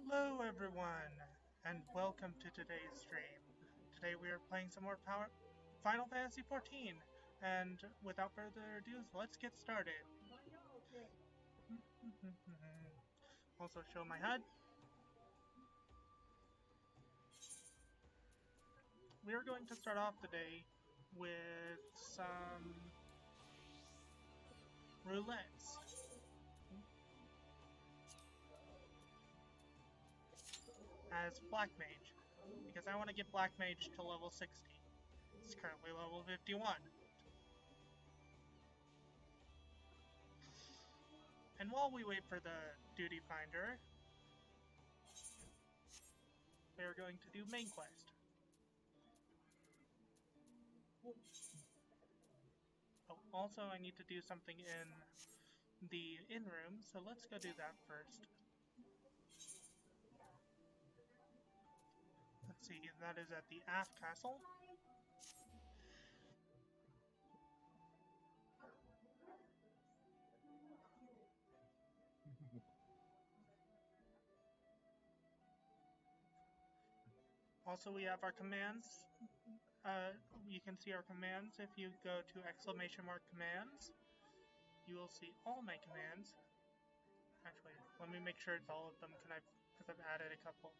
Hello everyone, and welcome to today's stream. Today we are playing some more Final Fantasy XIV, and without further ado, let's get started. Also show my HUD. We are going to start off the day with some roulettes. As Black Mage, because I want to get Black Mage to level 60. It's currently level 51. And while we wait for the duty finder, we are going to do main quest. Oh, also I need to do something in the inn room, so let's go do that first. Let's see, that is at the Aft Castle. Also, we have our commands. You can see our commands if you go to !commands. You will see all my commands. Actually, let me make sure it's all of them because I've added a couple.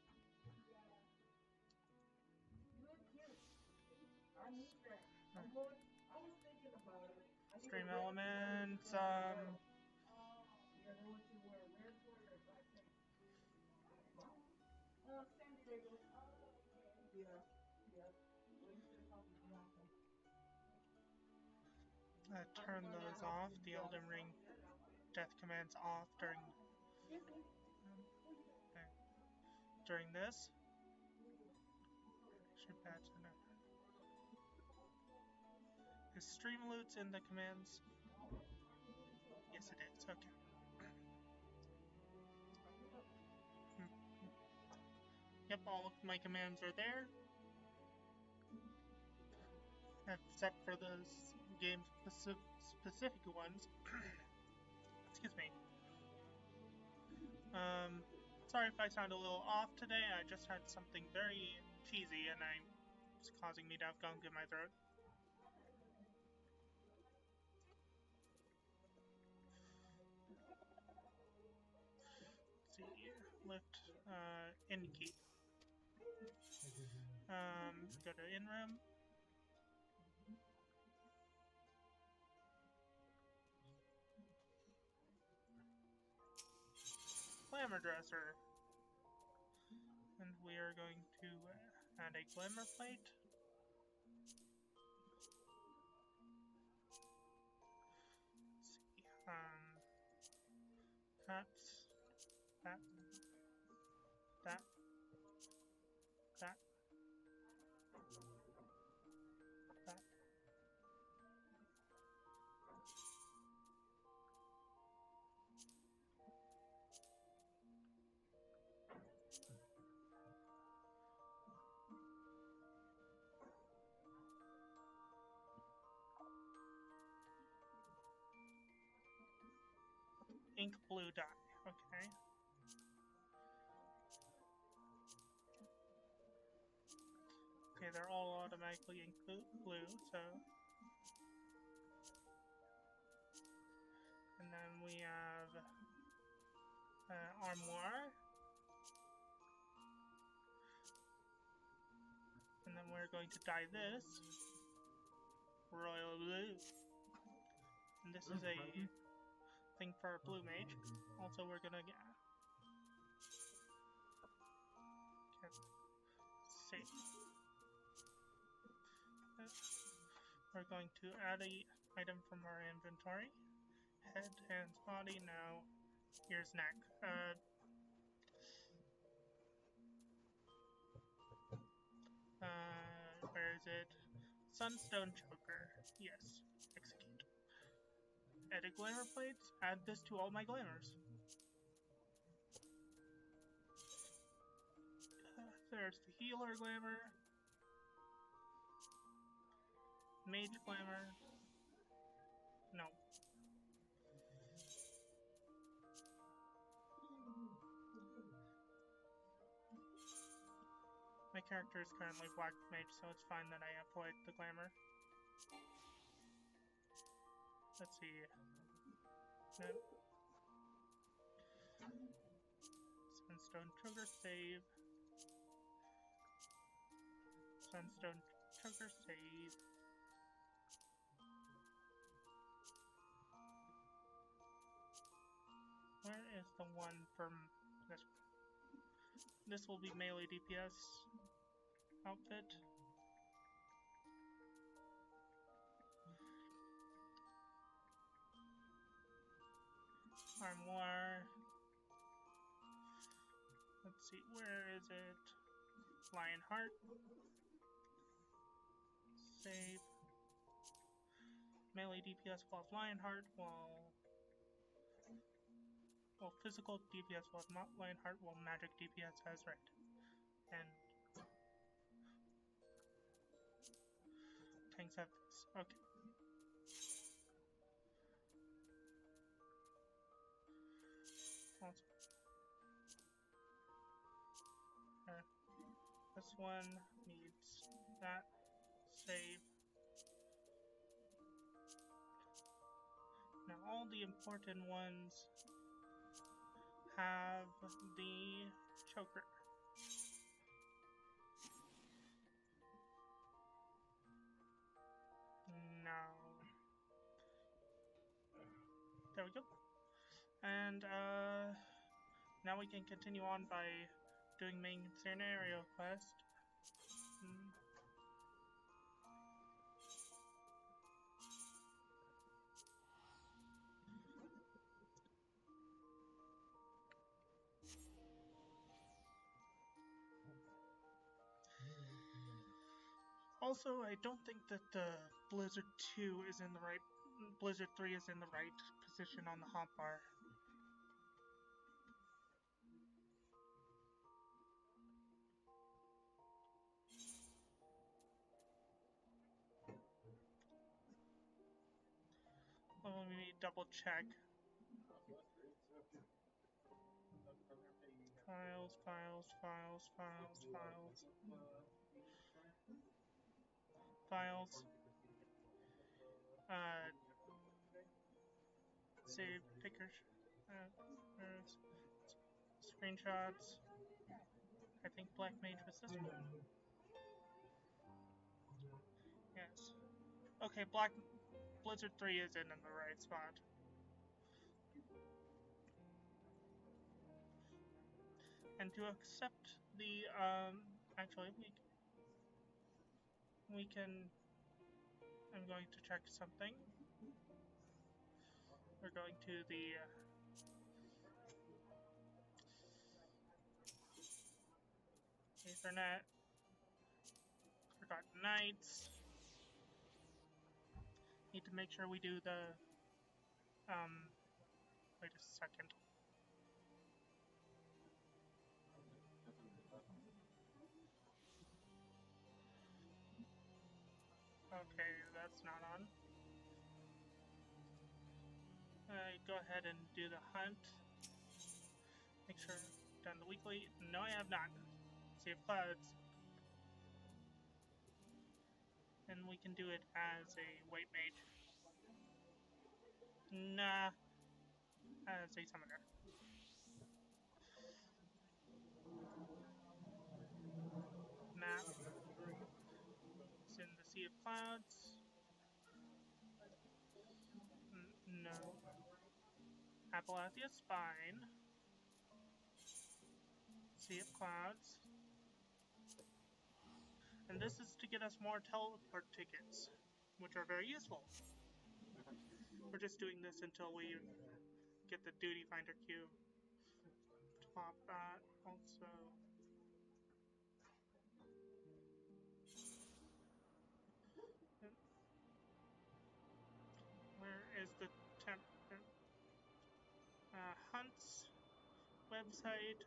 Stream elements. Turn those off. The Elden Ring death commands off during this. Should patch in it. Is stream loots in the commands? Yes, it is. Okay. Yep, all of my commands are there, except for those game specific ones. Excuse me. Sorry if I sound a little off today. I just had something very cheesy and it's causing me to have gunk in my throat. Let's see, lift, in key. Go to in room. Glamour dresser. And we are going to add a glamour plate. Let's see, that's that, that, that, that. Ink blue dye, okay. Okay, they're all automatically ink blue, so. And then we have armoire. And then we're going to dye this royal blue. And this is a thing for our blue mage. Also, we're gonna get. Okay. Save. We're going to add a item from our inventory. Head, hands, body. Now, here's neck. Where is it? Sunstone choker. Yes. Execute. Edit glamour plates. Add this to all my glamours. There's the healer glamour. Mage glamour. No. My character is currently Black Mage, so it's fine that I avoid the glamour. Let's see. Sunstone trigger save. Sunstone trigger save. Where is the one from this? This will be melee DPS outfit. Armoire. Let's see, where is it? Lionheart. Save. Melee DPS will have Lionheart, while physical DPS will have Lionheart, while magic DPS has red. And tanks have this. Okay. Also, this one needs that. Save. Now all the important ones have the choker. Now, there we go. And now we can continue on by doing main scenario quest. Also, I don't think that the Blizzard 2 is in the right... Blizzard 3 is in the right position on the hotbar. Let me double check. Files, files, files, files, files. Files. Save pictures. Screenshots. I think Black Mage was this one. Yes. Okay, Blizzard 3 is in the right spot. And to accept the, actually, we can, I'm going to check something. We're going to the, Ethernet, Forgotten Knights. Need to make sure we do the, wait a second. Okay, that's not on. Go ahead and do the hunt. Make sure I've done the weekly. No, I have not. Sea of Clouds. And we can do it as a white mage. Nah, as a summoner. Map. It's in the Sea of Clouds. No. Appalachia Spine. Sea of Clouds. And this is to get us more teleport tickets, which are very useful. We're just doing this until we get the Duty Finder queue. Top that also. Where is the Hunts website?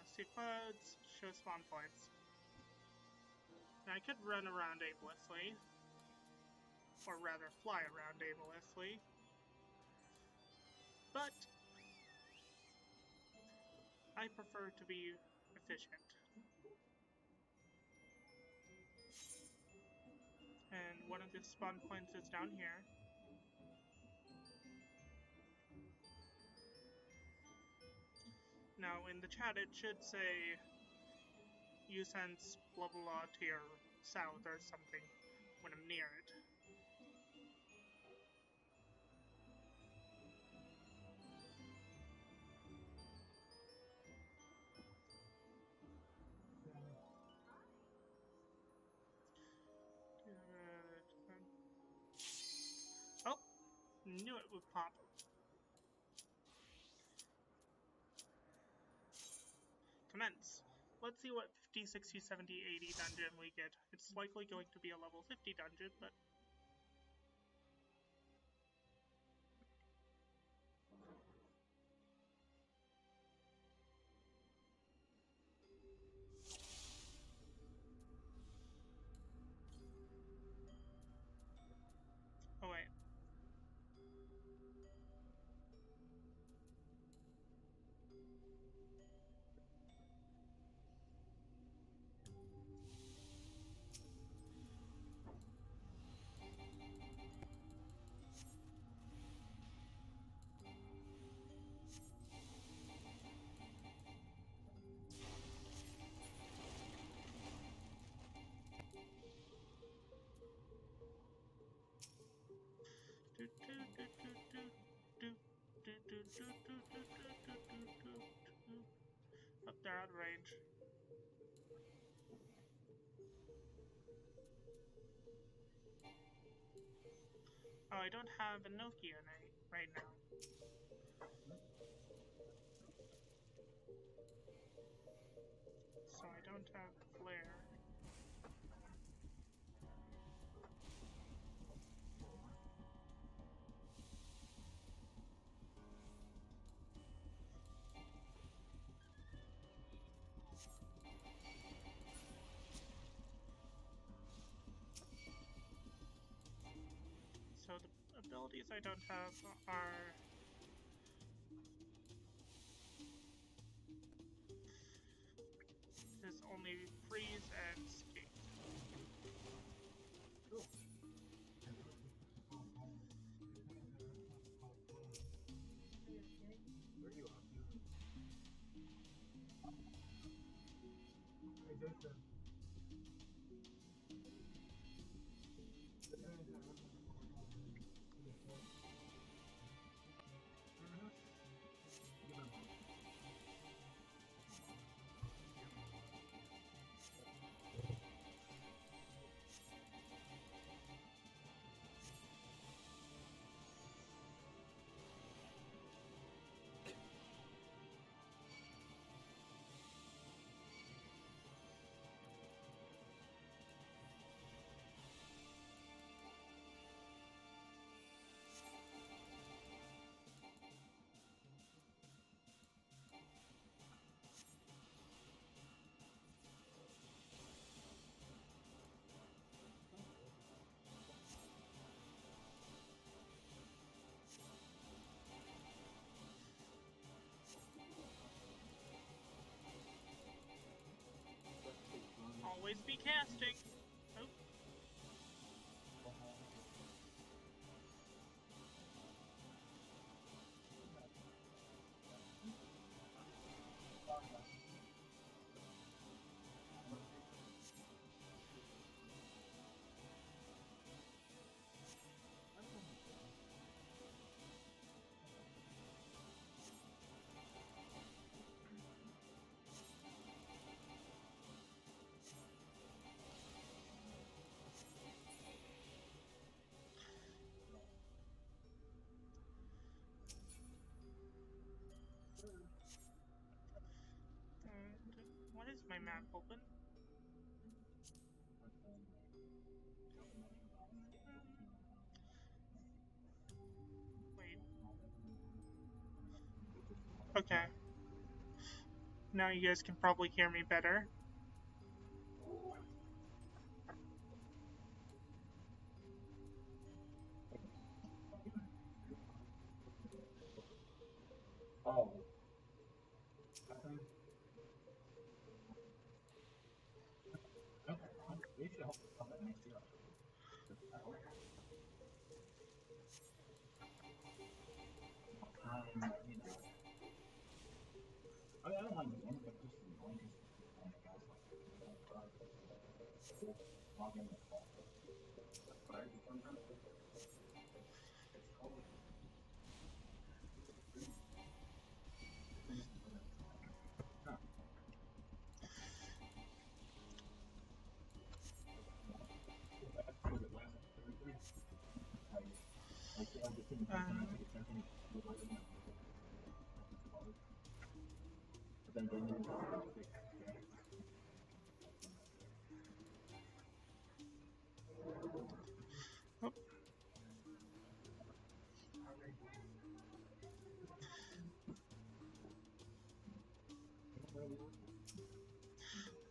Sea Clouds, show spawn points. Now I could run around aimlessly, or rather fly around aimlessly, but I prefer to be efficient. And one of the spawn points is down here. Now in the chat it should say you sense blah blah blah to your south or something when I'm near it. Oh, knew it would pop. Commence. Let's see what 50, 60, 70, 80 dungeon we get. It's likely going to be a level 50 dungeon, but... Oh wait. Oh, they're out of range. Oh, I don't have a Nokia right now. So I don't have flare. So the abilities I don't have are is only freeze and skate. Always be casting. Oh. What is my map open? Wait. Okay. Now you guys can probably hear me better. Oh. Oh,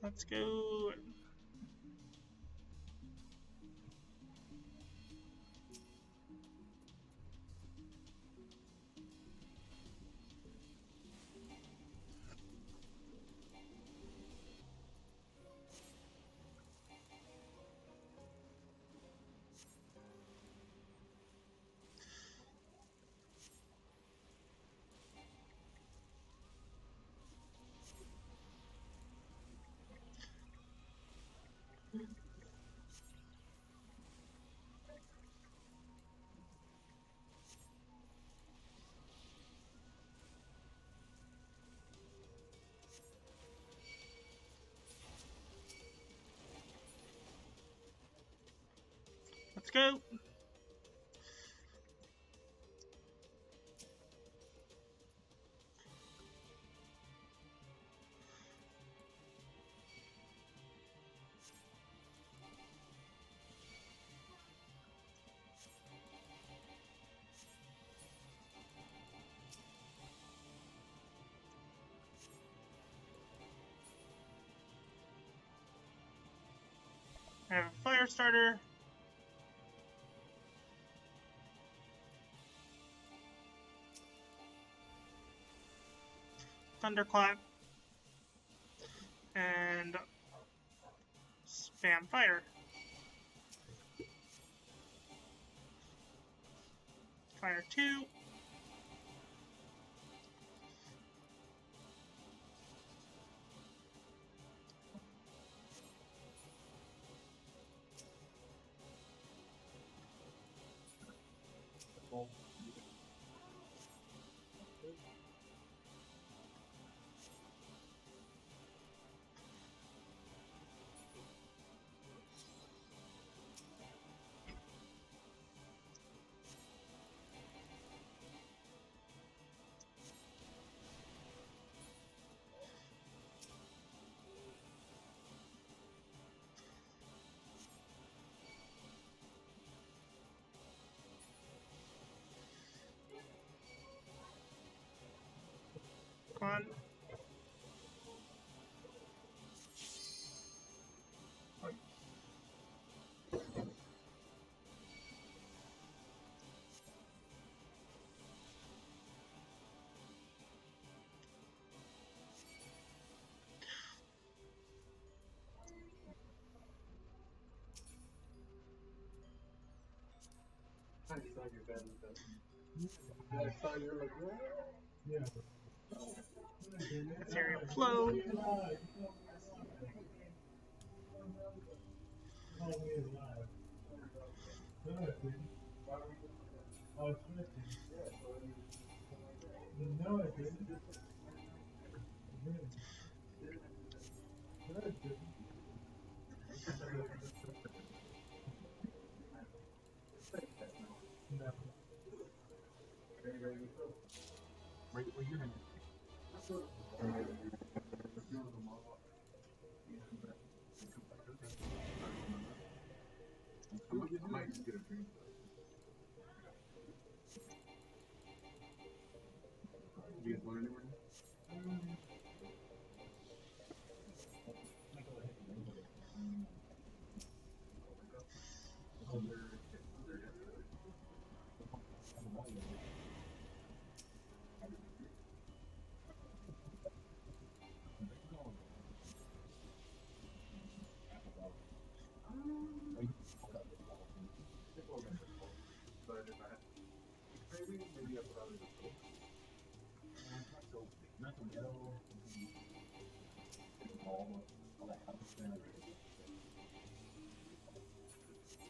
let's go. Let's go. I have a fire starter. Thunderclap. And spam fire. Fire 2. Come on. Ethereal Flow.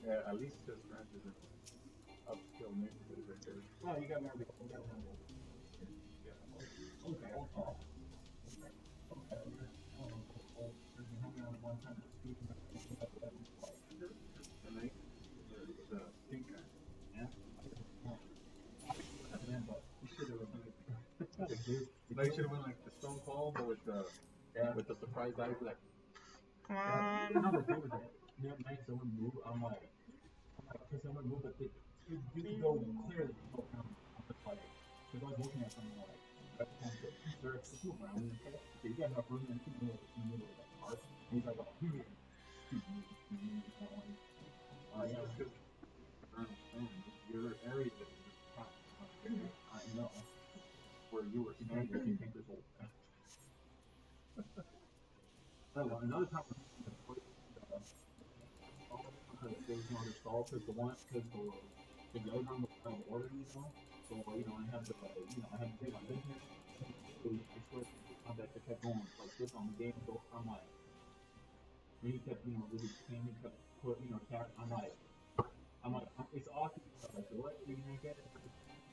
Yeah, at least his friend is an upskill mix right there. Oh, you got more. The night, the stink guy. Yeah. You should have like should have went like the Stone Cold, but with the surprise dive, like Come yeah. on. No, the thing was that the other night someone moved. Cause someone moved, but you could go clearly go down. I'm just like, cause I was looking at someone like, that's kind of sure it's move around. And okay, you got enough room in the middle of that park. And he's like, oh, yeah, because your area is just I know where you were standing. You think this whole. Another time, there was no other stall because the other one was out of order, So I had to take my business. So I swear to God that I kept going like this on the game. So I'm like, and he kept really paying me, kept tap. It's awesome. Like what? You know, get it?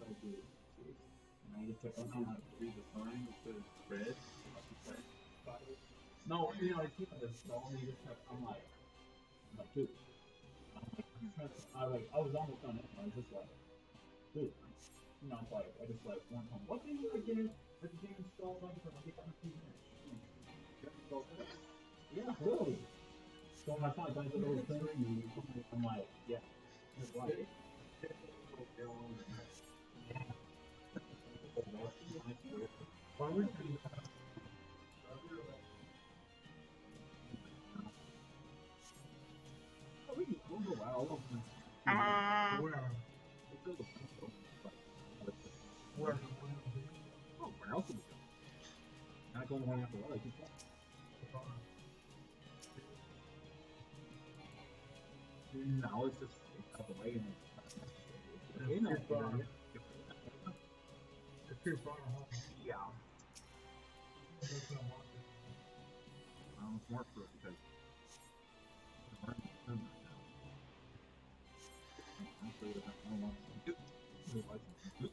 Like, dude, seriously. And I just kept on. I'm like, read the sign. It says red. No, it's the stall. And he just kept. Dude. I was almost done it. I was just like, dude. I just like one time. What did you again? At the game stall like for like 15 minutes. Yeah, really. So when I finally got to the little corner, I'm like, yeah, that's right. Why would you? We'll go out. Come on. Where? Where? Oh, where else would we go? Not going one after one. No, it's just out the way. And it's too far. It's too far. Yeah. It's more for because we're in the sun right now. Honestly, I don't want to do license.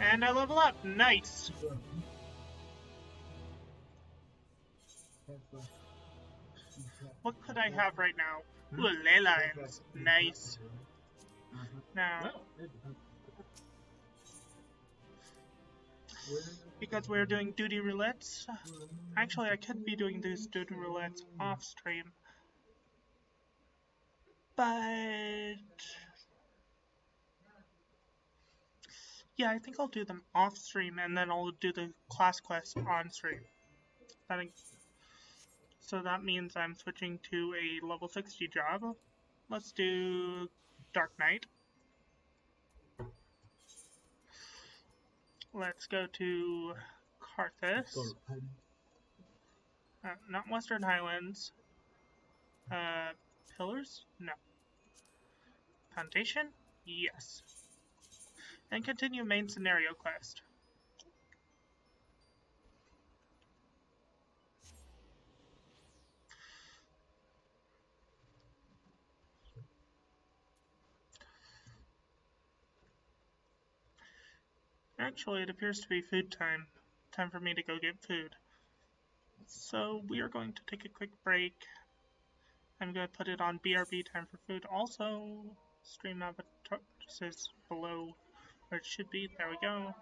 And I level up. Nice. What could I have right now? Ooh, ley lines. Nice. Now, because we're doing duty roulettes, actually I could be doing these duty roulettes off stream. But yeah, I think I'll do them off stream and then I'll do the class quest on stream. So that means I'm switching to a level 60 job. Let's do Dark Knight. Let's go to Karthus. Not Western Highlands. Pillars? No. Foundation? Yes. And continue main scenario quest. Actually, it appears to be food time. Time for me to go get food. So we are going to take a quick break. I'm going to put it on BRB time for food. Also, stream avatar is below where it should be. There we go.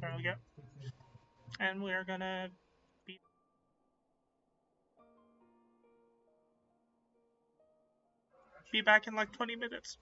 There we go. And we are gonna be back in like 20 minutes.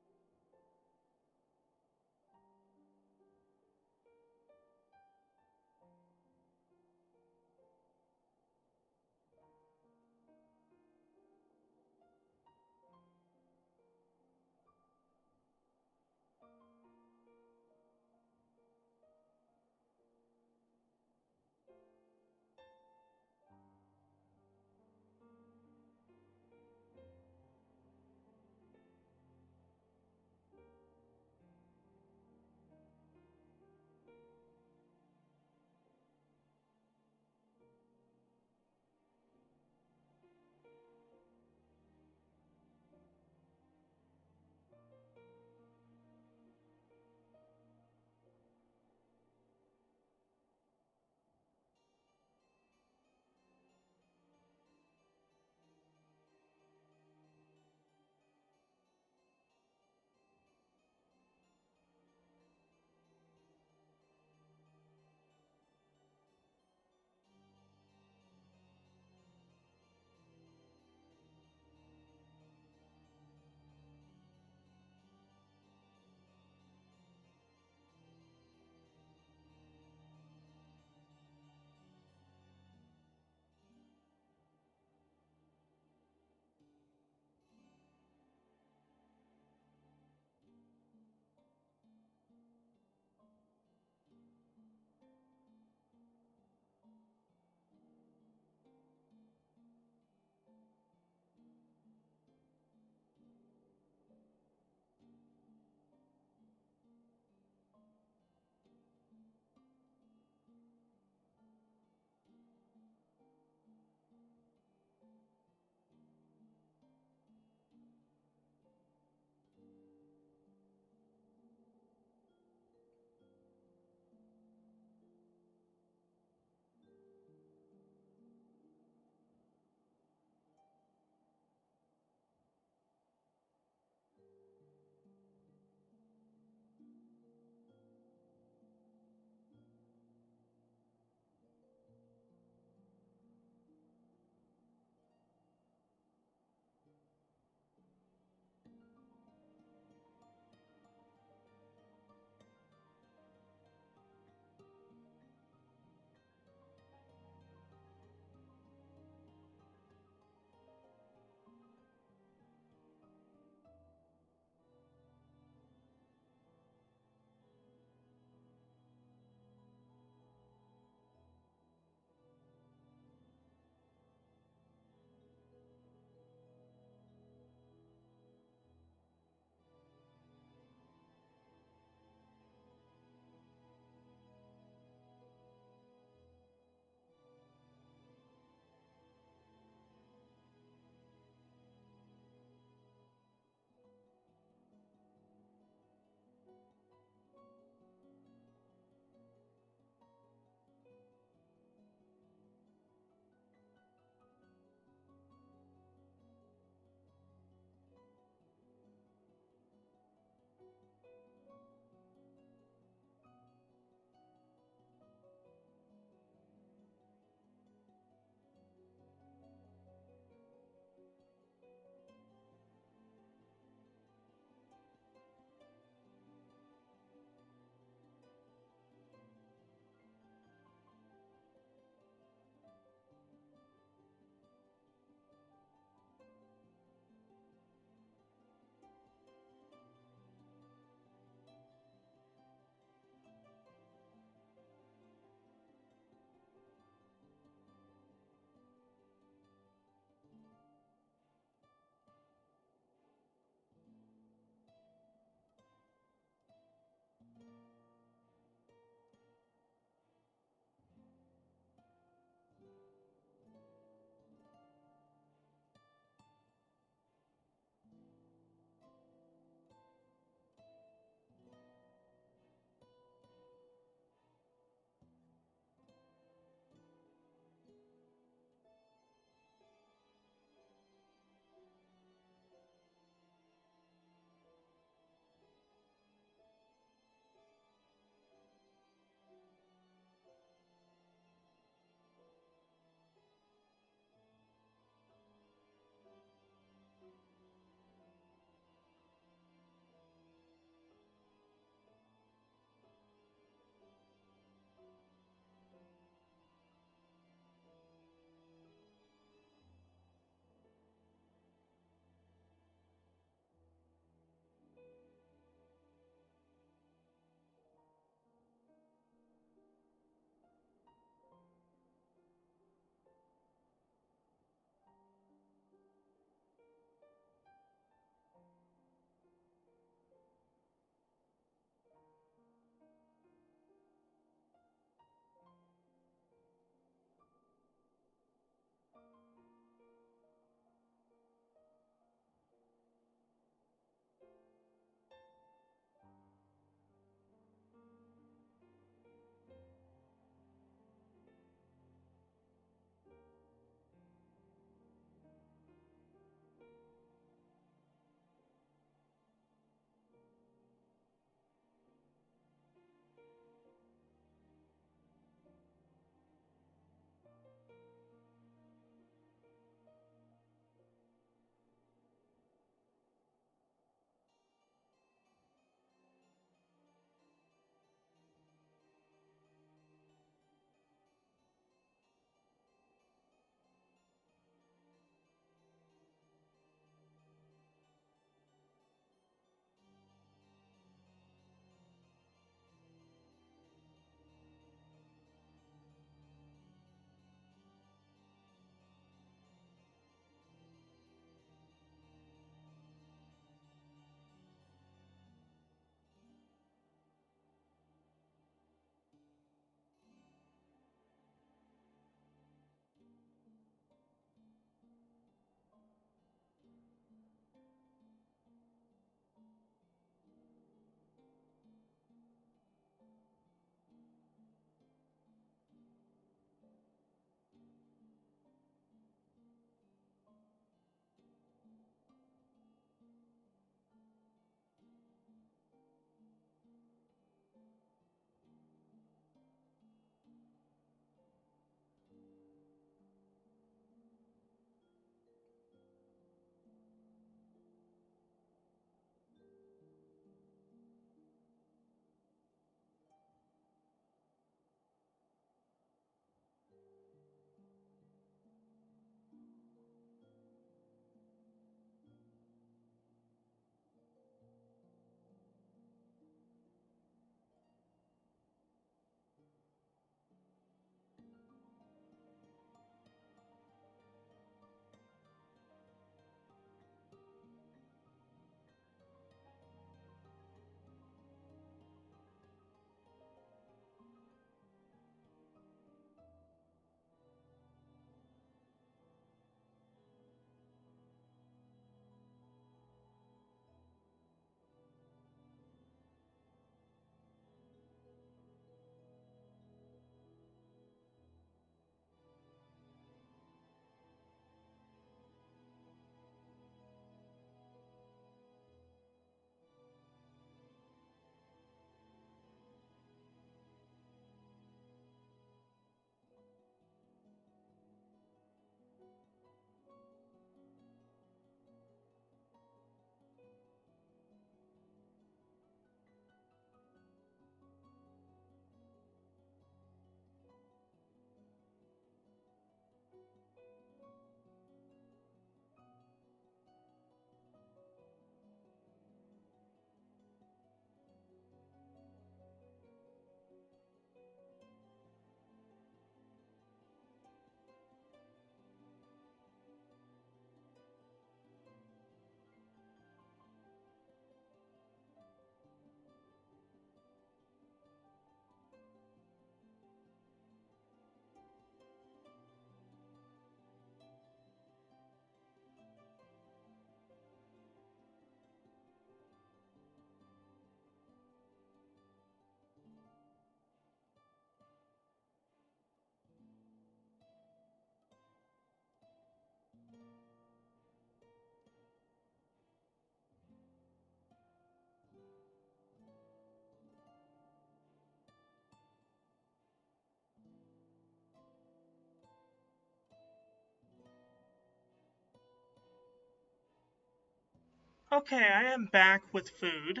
Okay, I am back with food.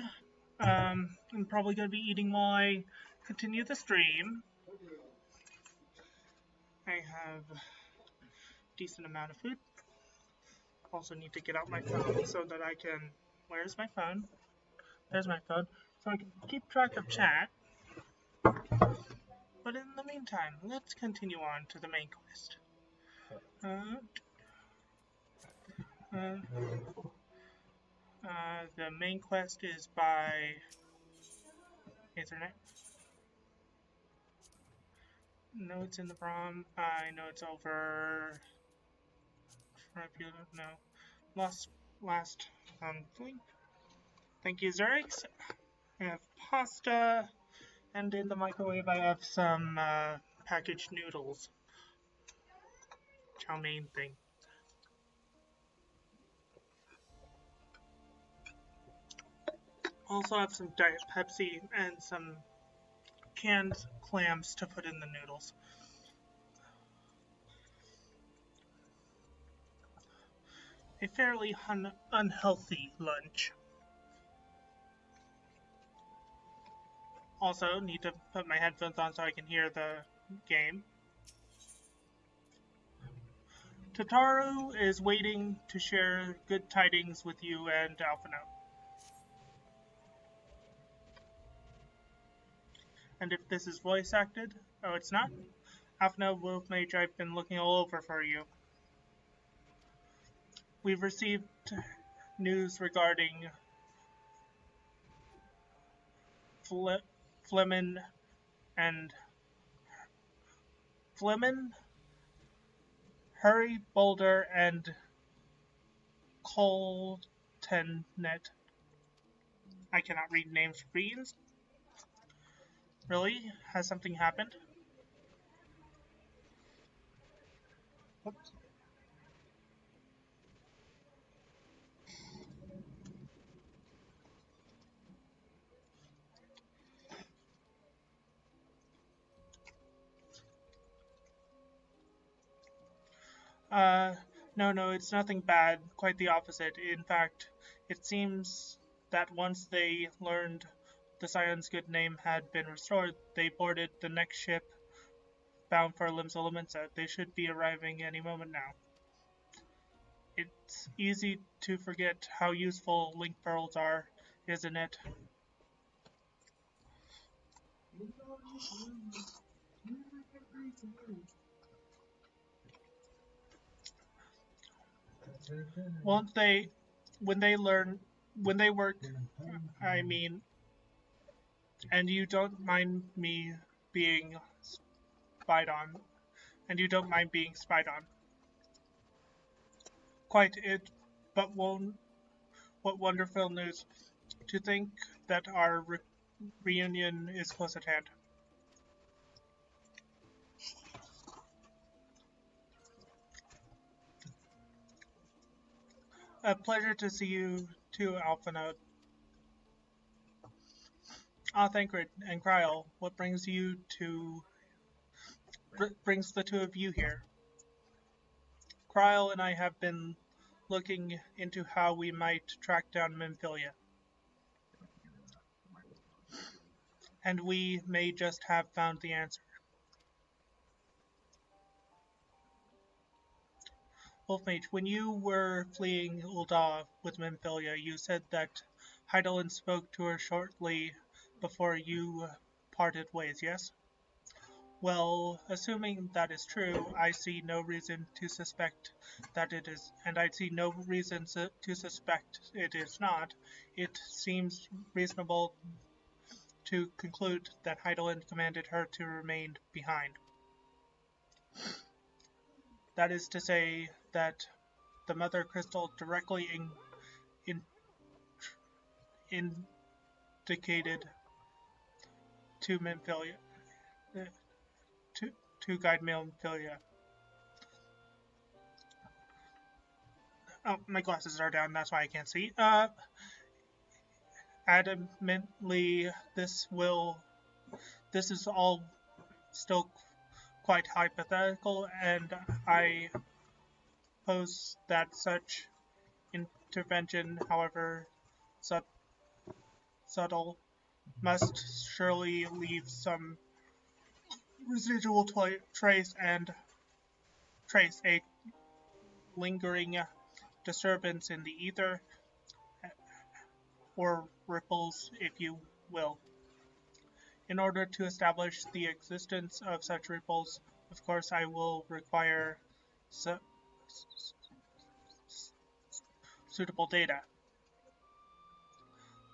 I'm probably going to be eating while I continue the stream. I have a decent amount of food. Also need to get out my phone so that I can... Where's my phone? There's my phone. So I can keep track of chat. But in the meantime, let's continue on to the main quest. The main quest is by Ethernet. No, it's in the prom. I know it's over. No. Last link. Thank you, Zerix. I have pasta, and in the microwave I have some packaged noodles. Chow mein thing. Also have some Diet Pepsi and some canned clams to put in the noodles. A fairly unhealthy lunch. Also, need to put my headphones on so I can hear the game. Tataru is waiting to share good tidings with you and Alphino. And if this is voice acted, oh, it's not? Alphino, Wolf Mage, I've been looking all over for you. We've received news regarding Flemin and Hurry, Boulder, and Coltenet. I cannot read names for beans. Really? Has something happened? Oops. No, it's nothing bad. Quite the opposite. In fact, it seems that once they learned the Scion's good name had been restored, they boarded the next ship bound for Limsa. They should be arriving any moment now. It's easy to forget how useful link pearls are, isn't it? When they work, I mean, and you don't mind me being spied on, Quite it, but what wonderful news. To think that our reunion is close at hand. A pleasure to see you too, Alphino. Thancred and Kryl, what brings the two of you here? Kryl and I have been looking into how we might track down Memphilia. And we may just have found the answer. Wolfmage, when you were fleeing Ul'dah with Memphilia, you said that Hydaelyn spoke to her shortly before you parted ways, yes? Well, assuming that is true, I see no reason to suspect that it is, and I see no reason to suspect it is not. It seems reasonable to conclude that Hydaelyn commanded her to remain behind. That is to say that the Mother Crystal directly indicated to Memphilia, to guide Memphilia. Oh, my glasses are down, that's why I can't see. Adamantly, this is all still quite hypothetical, and I pose that such intervention, however subtle, must surely leave some residual trace a lingering disturbance in the ether, or ripples, if you will. In order to establish the existence of such ripples, of course, I will require suitable data.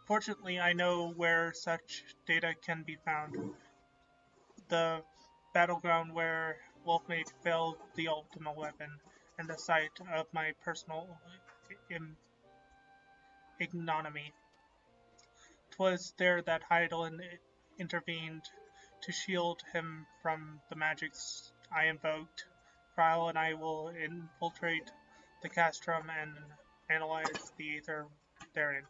Fortunately, I know where such data can be found. The battleground where Wolfmage failed the ultimate weapon, and the site of my personal ignominy. 'Twas there that Hydaelyn intervened to shield him from the magics I invoked. Kryle and I will infiltrate the castrum and analyze the ether therein.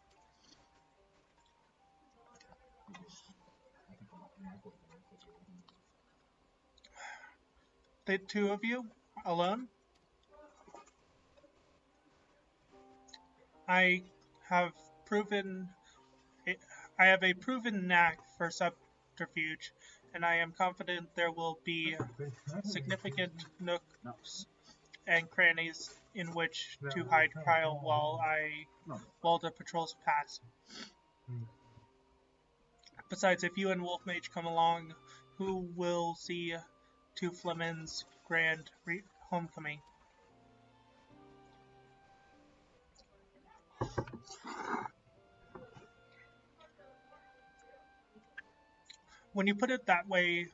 The two of you, alone? I have proven I have a proven knack for subterfuge, and I am confident there will be significant nooks and crannies in which to hide Kryle while the patrols pass. Besides, if you and Wolfmage come along, who will see to Flemin's grand homecoming? When you put it that way,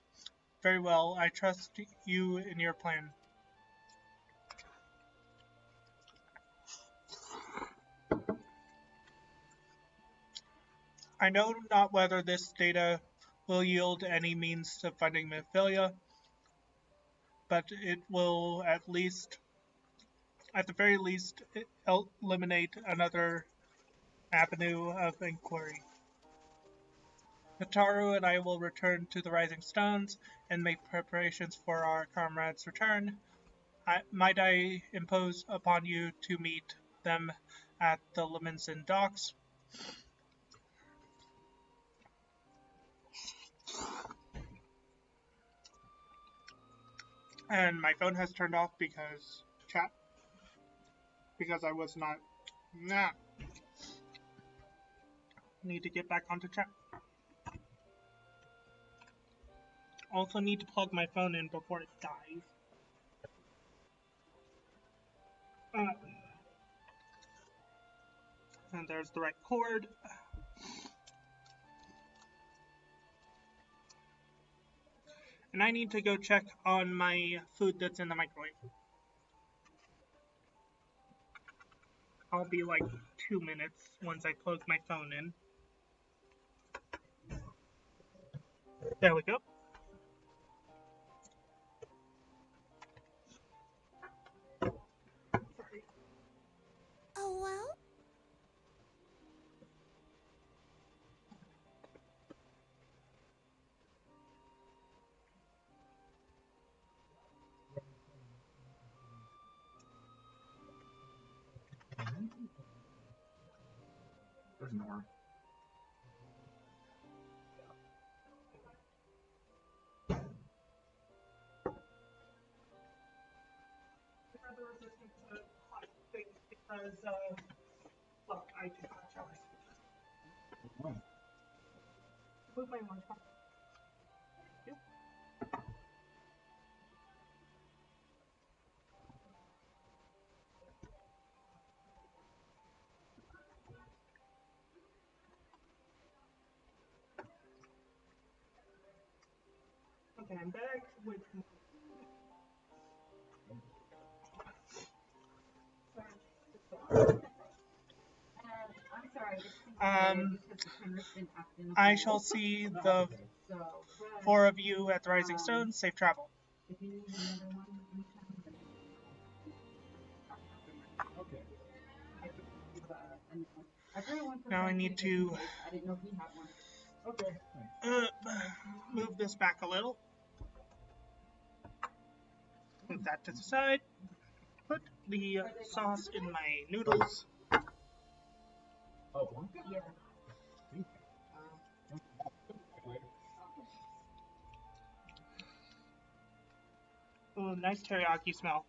very well, I trust you in your plan. I know not whether this data will yield any means to finding Mephilia, but it will at the very least, eliminate another avenue of inquiry. Nataru and I will return to the Rising Stones and make preparations for our comrades' return. Might I impose upon you to meet them at the Lemonson docks? And my phone has turned off because I was not. Need to get back onto chat. Also need to plug my phone in before it dies. And there's the right cord. And I need to go check on my food that's in the microwave. I'll be like 2 minutes once I plug my phone in. There we go. Oh, well? There's Nora. Because, look, I did not shower. Oh. Move my lunch box. Yep. Okay, I'm back with more. I'm sorry. I shall see the 4 of you at the Rising Stones. Safe travel. If you need another one, Okay. Now I need to I didn't know if he had one. Okay. move this back a little. Put that to the side. Put the sauce in my noodles. Oh, Blanca? Yeah. Ooh, nice teriyaki smell.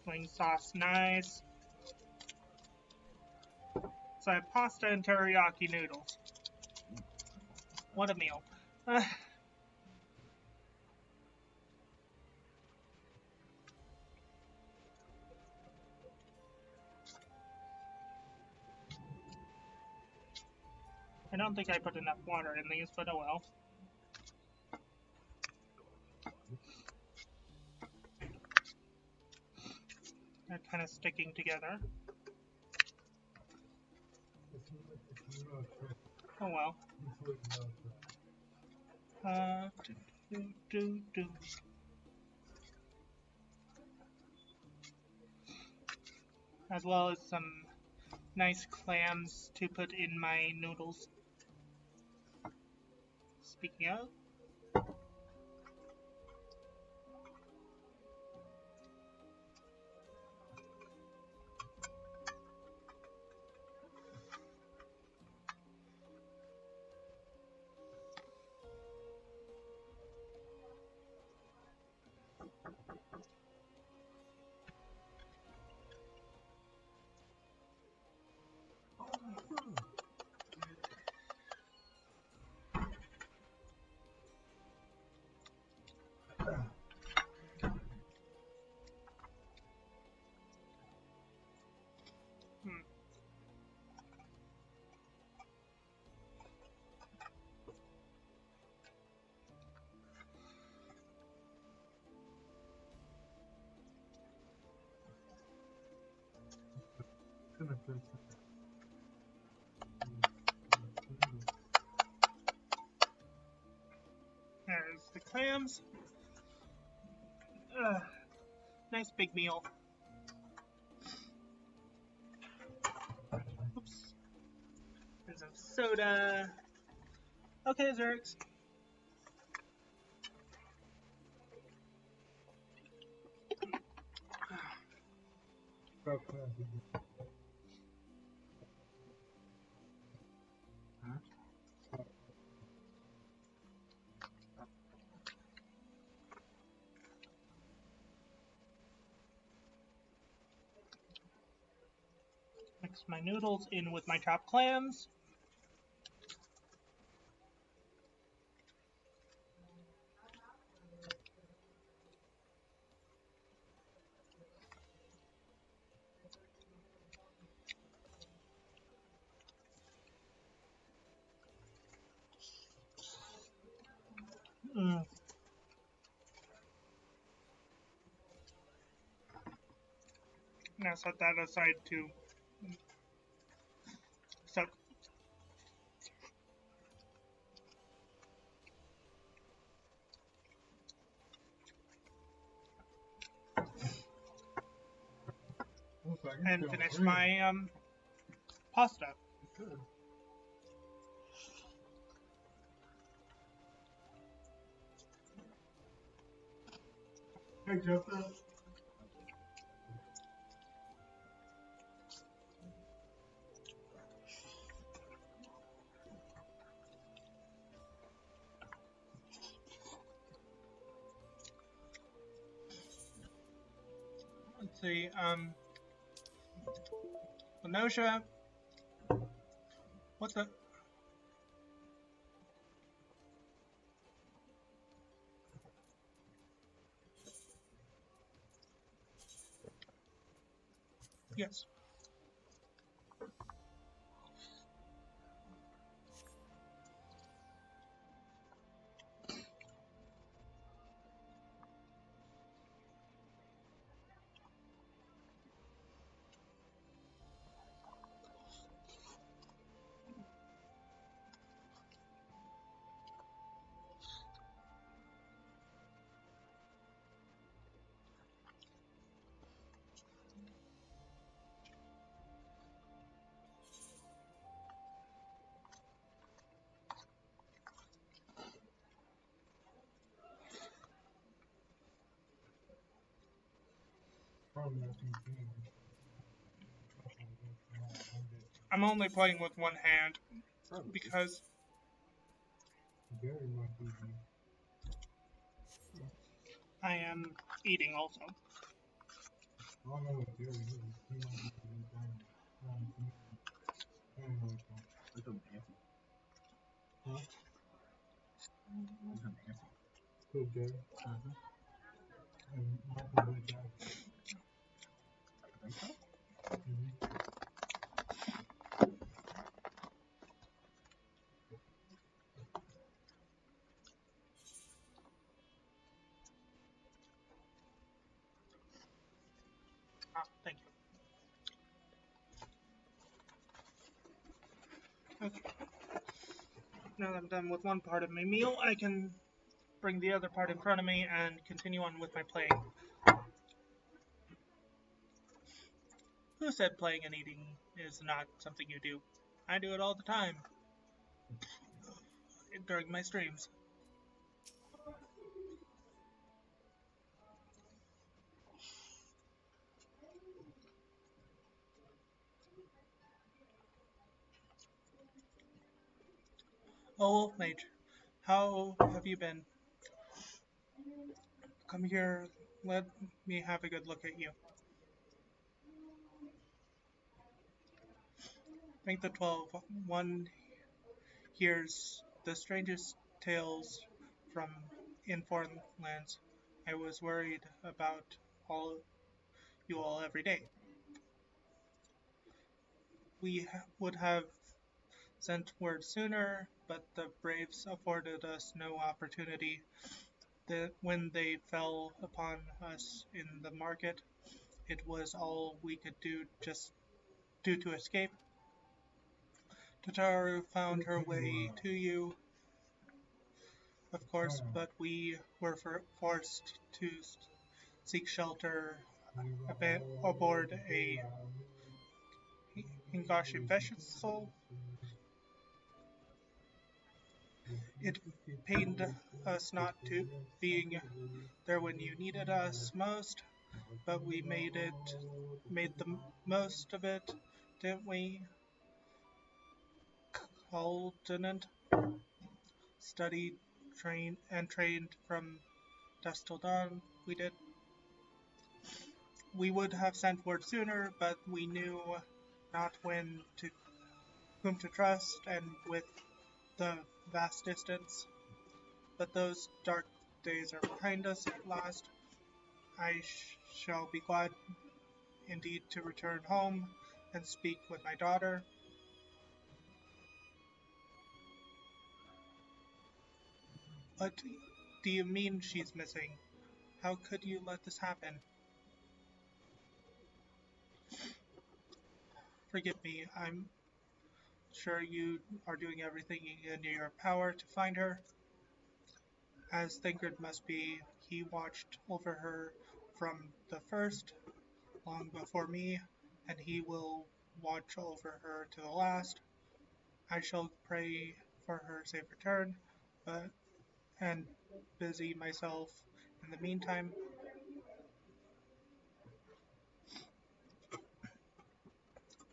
Wing sauce, nice. So I have pasta and teriyaki noodles. What a meal. I don't think I put enough water in these, but oh well. They're kind of sticking together. Oh well. Do. As well as some nice clams to put in my noodles. Speaking of, there's the clams. Nice big meal. Oops. And some soda. Okay, Zerix. Mix my noodles in with my chopped clams. Now set that aside to soak. And finish my pasta. Hey, Joseph. Let's see, Lenosha. What the? Yes. I'm only playing with one hand because Very much easy. I am eating also. I don't know what Jerry is. He might be doing That's so nasty. Huh? That's so nasty. Who, Jerry? Mm-hmm. And Michael did that. I think so. Mm-hmm. Ah, thank you. Okay. Now that I'm done with one part of my meal, I can bring the other part in front of me and continue on with my playing. Who said playing and eating is not something you do? I do it all the time during my streams. Oh, Mage, how have you been? Come here, let me have a good look at you. Think the 12. One hears the strangest tales from in foreign lands. I was worried about all you all every day. We would have sent word sooner, but the braves afforded us no opportunity. When they fell upon us in the market, it was all we could do to escape. Tataru found her way to you, of course, but we were forced to seek shelter aboard a Hingashi vessel. It pained us not to being there when you needed us most, but we made the most of it, didn't we? Lieutenant studied, trained from dusk till dawn. We did. We would have sent word sooner, but we knew not whom to trust, and with the vast distance. But those dark days are behind us at last. I shall be glad indeed to return home and speak with my daughter. What do you mean she's missing? How could you let this happen? Forgive me, I'm sure you are doing everything in your power to find her. As Thingrid must be, he watched over her from the first, long before me, and he will watch over her to the last. I shall pray for her safe return, and busy myself in the meantime.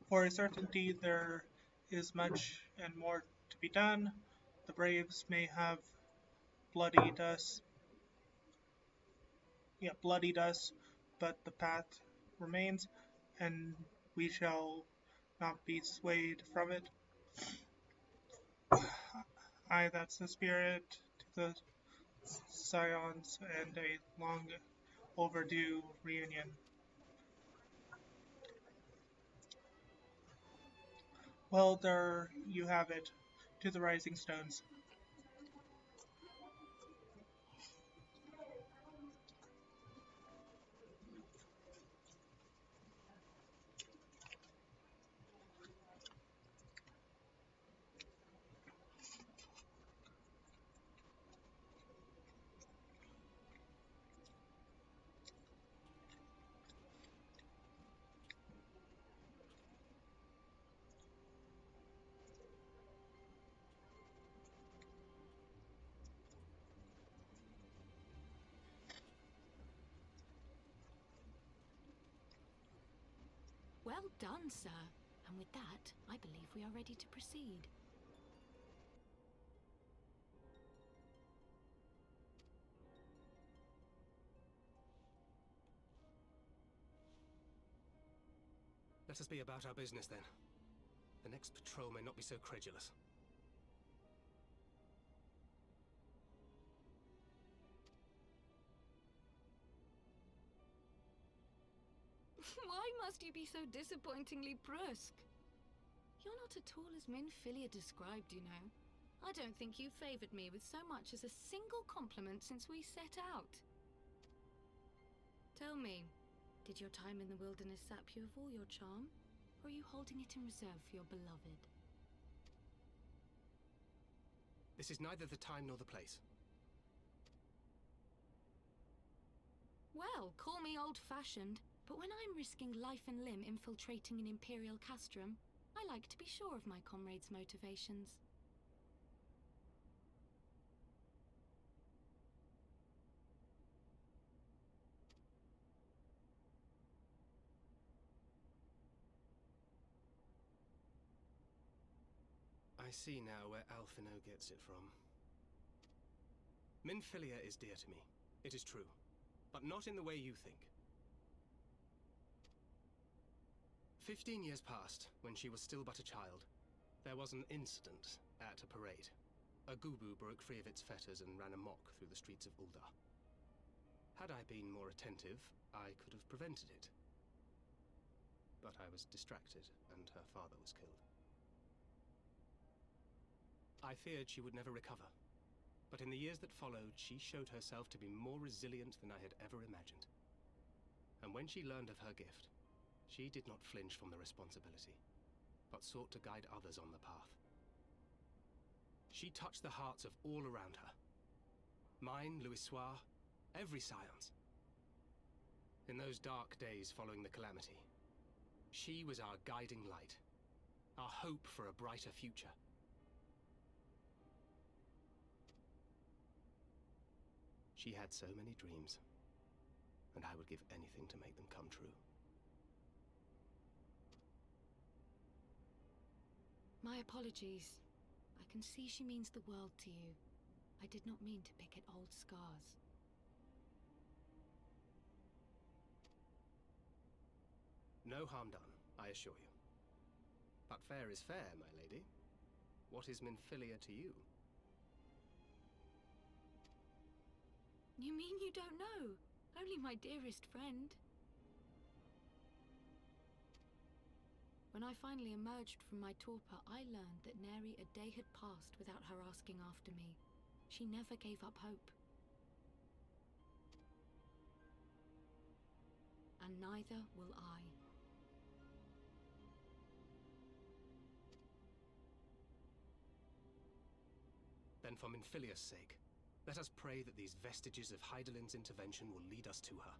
For a certainty there is much and more to be done. The braves may have bloodied us, but the path remains, and we shall not be swayed from it. Aye, that's the spirit to the scions and a long overdue reunion. Well, there you have it, to the rising stones. Well done, sir. And with that, I believe we are ready to proceed. Let us be about our business, then. The next patrol may not be so credulous. Why must you be so disappointingly brusque? You're not at all as Minfilia described, you know. I don't think you favoured me with so much as a single compliment since we set out. Tell me, did your time in the wilderness sap you of all your charm? Or are you holding it in reserve for your beloved? This is neither the time nor the place. Well, call me old-fashioned, but when I'm risking life and limb infiltrating an Imperial castrum, I like to be sure of my comrades' motivations. I see now where Alphino gets it from. Minfilia is dear to me. It is true. But not in the way you think. 15 years passed, when she was still but a child. There was an incident at a parade. A gubu broke free of its fetters and ran amok through the streets of Uldar. Had I been more attentive, I could have prevented it. But I was distracted, and her father was killed. I feared she would never recover. But in the years that followed, she showed herself to be more resilient than I had ever imagined. And when she learned of her gift, she did not flinch from the responsibility, but sought to guide others on the path. She touched the hearts of all around her. Mine, Louisoire, every science. In those dark days following the calamity, she was our guiding light, our hope for a brighter future. She had so many dreams, and I would give anything to make them come true. My apologies. I can see she means the world to you. I did not mean to pick at old scars. No harm done, I assure you. But fair is fair, my lady. What is Minfilia to you? You mean you don't know? Only my dearest friend. When I finally emerged from my torpor, I learned that nary a day had passed without her asking after me. She never gave up hope. And neither will I. Then for Minfilia's sake, let us pray that these vestiges of Hydaelyn's intervention will lead us to her.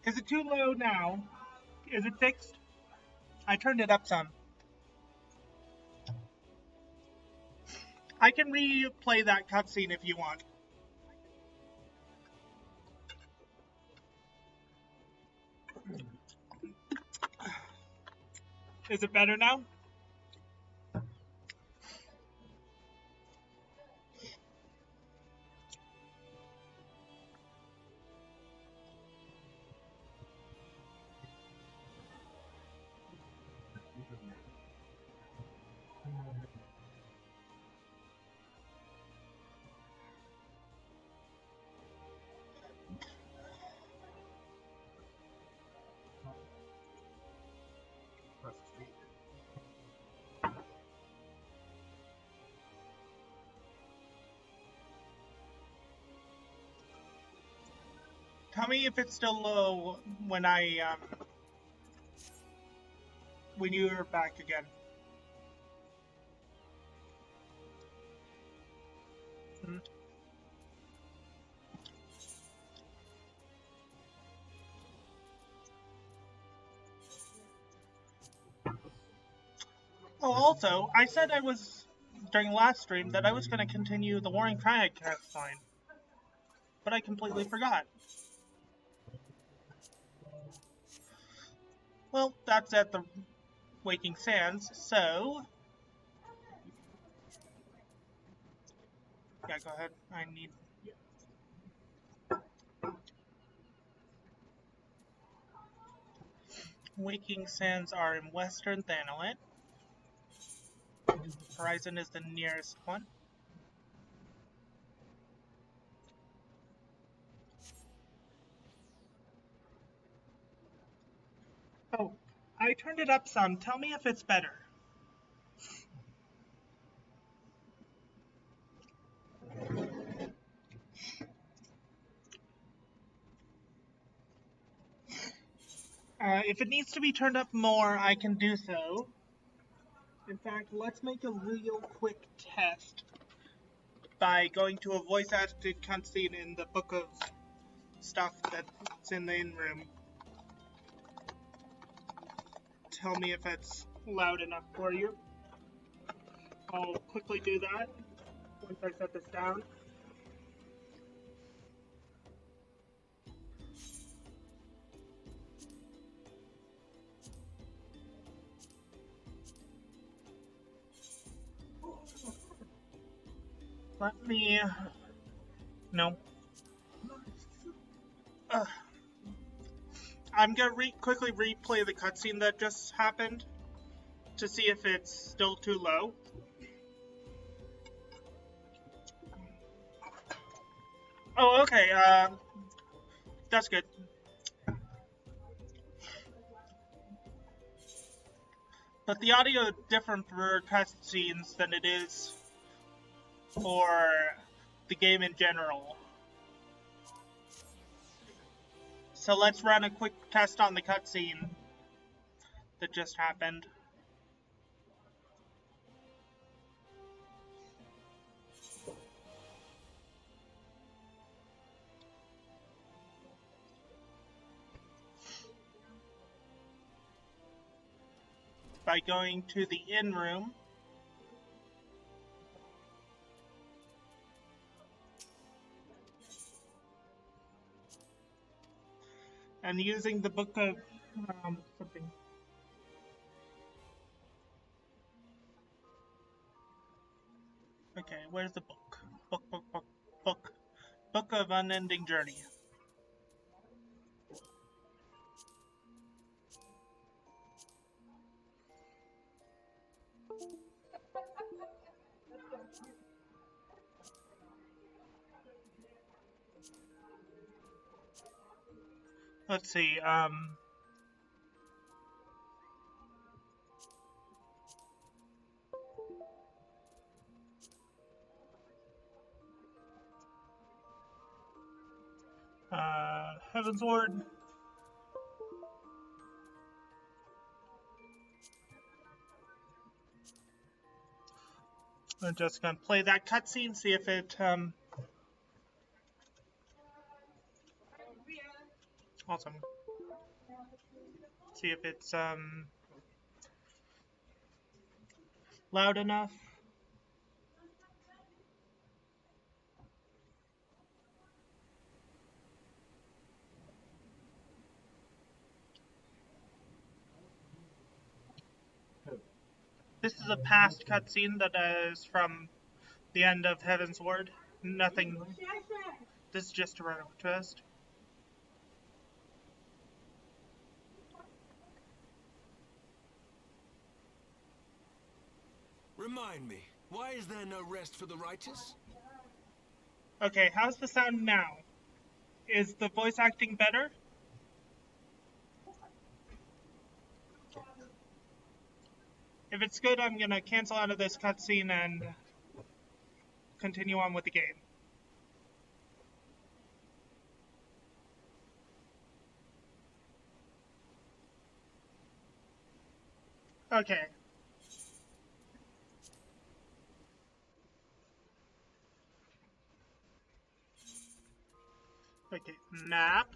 Is it too low now? Is it fixed? I turned it up some. I can replay that cutscene if you want. Is it better now? Tell me if it's still low when when you're back again. Oh, also, I said during last stream, that I was going to continue the Warring Triad cast line. But I completely forgot. Well, that's at the Waking Sands, so... Yeah, go ahead. I need... Waking Sands are in Western Thanalit. Horizon is the nearest one. Oh, I turned it up some. Tell me if it's better. If it needs to be turned up more, I can do so. In fact, let's make a real quick test by going to a voice-acted cutscene in the book of stuff that's in the in-room. Tell me if it's loud enough for you. I'll quickly do that once I set this down. Let me... No. I'm gonna quickly replay the cutscene that just happened to see if it's still too low. Oh, okay, that's good. But the audio is different for cutscenes than it is for the game in general. So let's run a quick test on the cutscene that just happened. By going to the in room. And using the book of something. Okay, where's the book? Book of Unending Journey. Let's see, Heaven's Ward. I'm just gonna play that cutscene, see if it, awesome. See if it's, loud enough. This is a past cutscene that is from the end of Heaven's Ward. Nothing. This is just a random twist. Remind me, why is there no rest for the righteous? Okay, how's the sound now? Is the voice acting better? If it's good, I'm gonna cancel out of this cutscene and continue on with the game. Okay. Okay, map.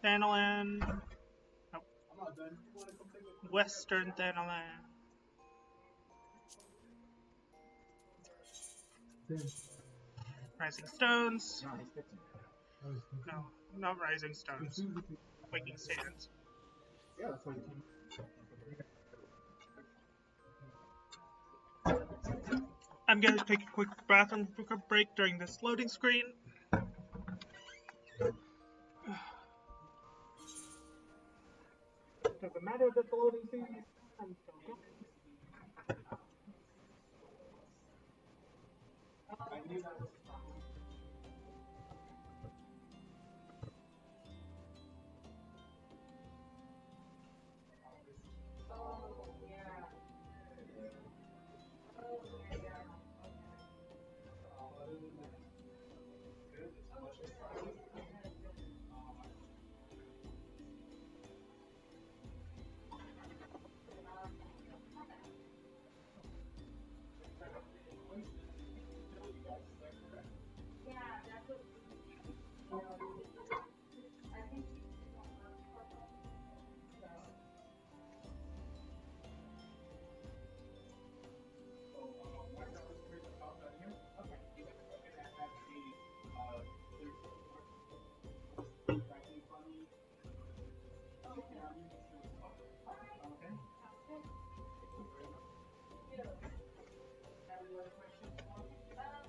Thanalan. Nope. I'm not done. You wanna come take a Western Thanalan. Rising Stones. No, he's fixing it. No, not Rising Stones. Waking Sands. Yeah, that's why you came. I'm going to take a quick bathroom break during this loading screen. Doesn't matter that the loading screen is I'm still going. I knew that was the problem.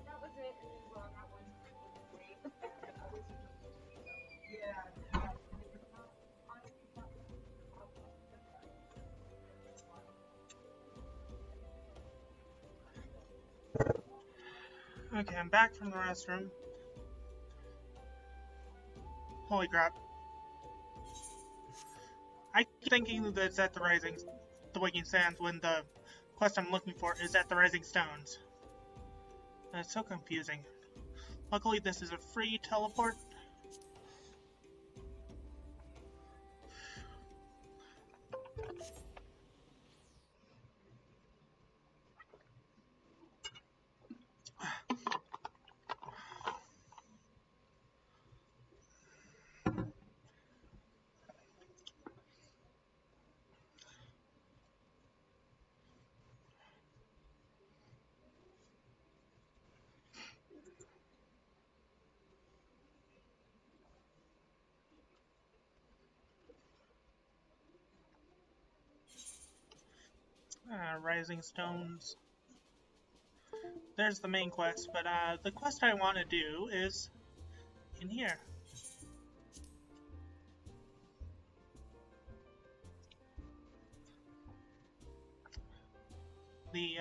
That was it, and then well, that one was great. Okay, I'm back from the restroom. Holy crap. I keep thinking that it's at the Waking Sands when the quest I'm looking for is at the Rising Stones. That's so confusing. Luckily, this is a free teleport. Rising Stones. There's the main quest, but the quest I want to do is in here. The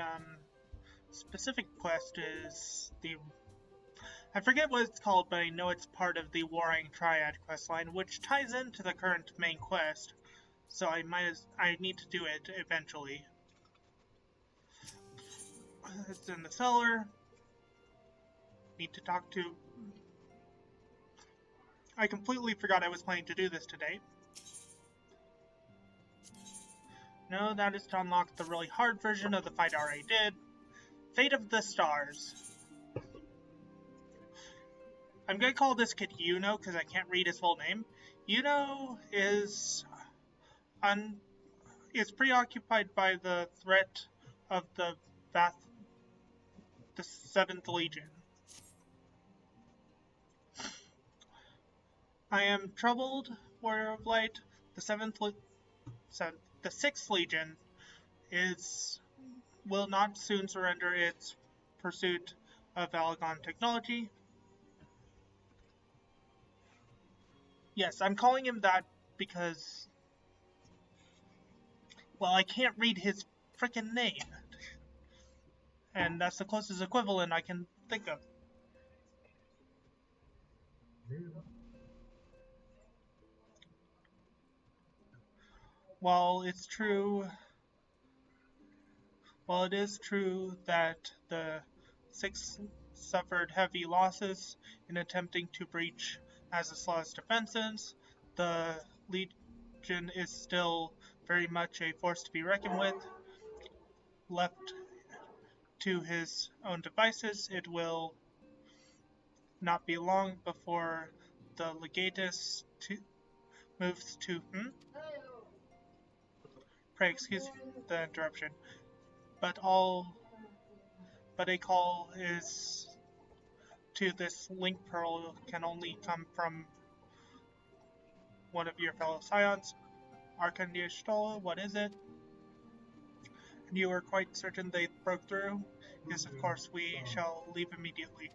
specific quest is the... I forget what it's called, but I know it's part of the Warring Triad questline, which ties into the current main quest. So I need to do it eventually. It's in the cellar. Need to talk to... I completely forgot I was planning to do this today. No, that is to unlock the really hard version of the fight I already did. Fate of the Stars. I'm gonna call this kid Yuno because I can't read his full name. Yuno is preoccupied by the threat of the 7th Legion. I am troubled, Warrior of Light. The 6th Legion will not soon surrender its pursuit of Alagon technology. Yes, I'm calling him that because, well, I can't read his frickin' name. And that's the closest equivalent I can think of. While it is true that the 6th suffered heavy losses in attempting to breach Azasla's defenses, the interception is still very much a force to be reckoned with. Left to his own devices, it will not be long before the legatus moves to pray excuse the interruption. But a call is to this link pearl can only come from one of your fellow scions. Arcandia Stola, what is it? And you are quite certain they broke through? Yes, of course, we shall leave immediately.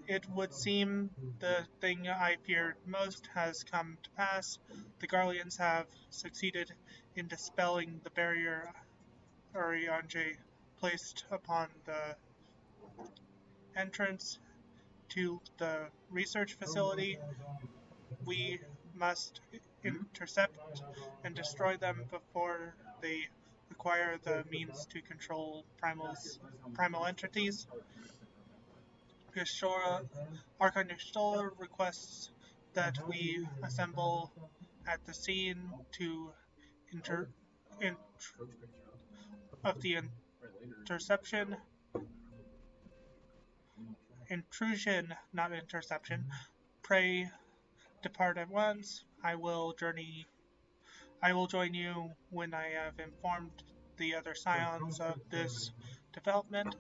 It would seem the thing I feared most has come to pass. The Garleans have succeeded in dispelling the barrier Urianger placed upon the entrance to the research facility. We must intercept and destroy them before they acquire the means to control primal entities. Arcandia Stola requests that we assemble at the scene to of the intrusion, not interception. Pray depart at once. I will join you when I have informed the other scions of this development.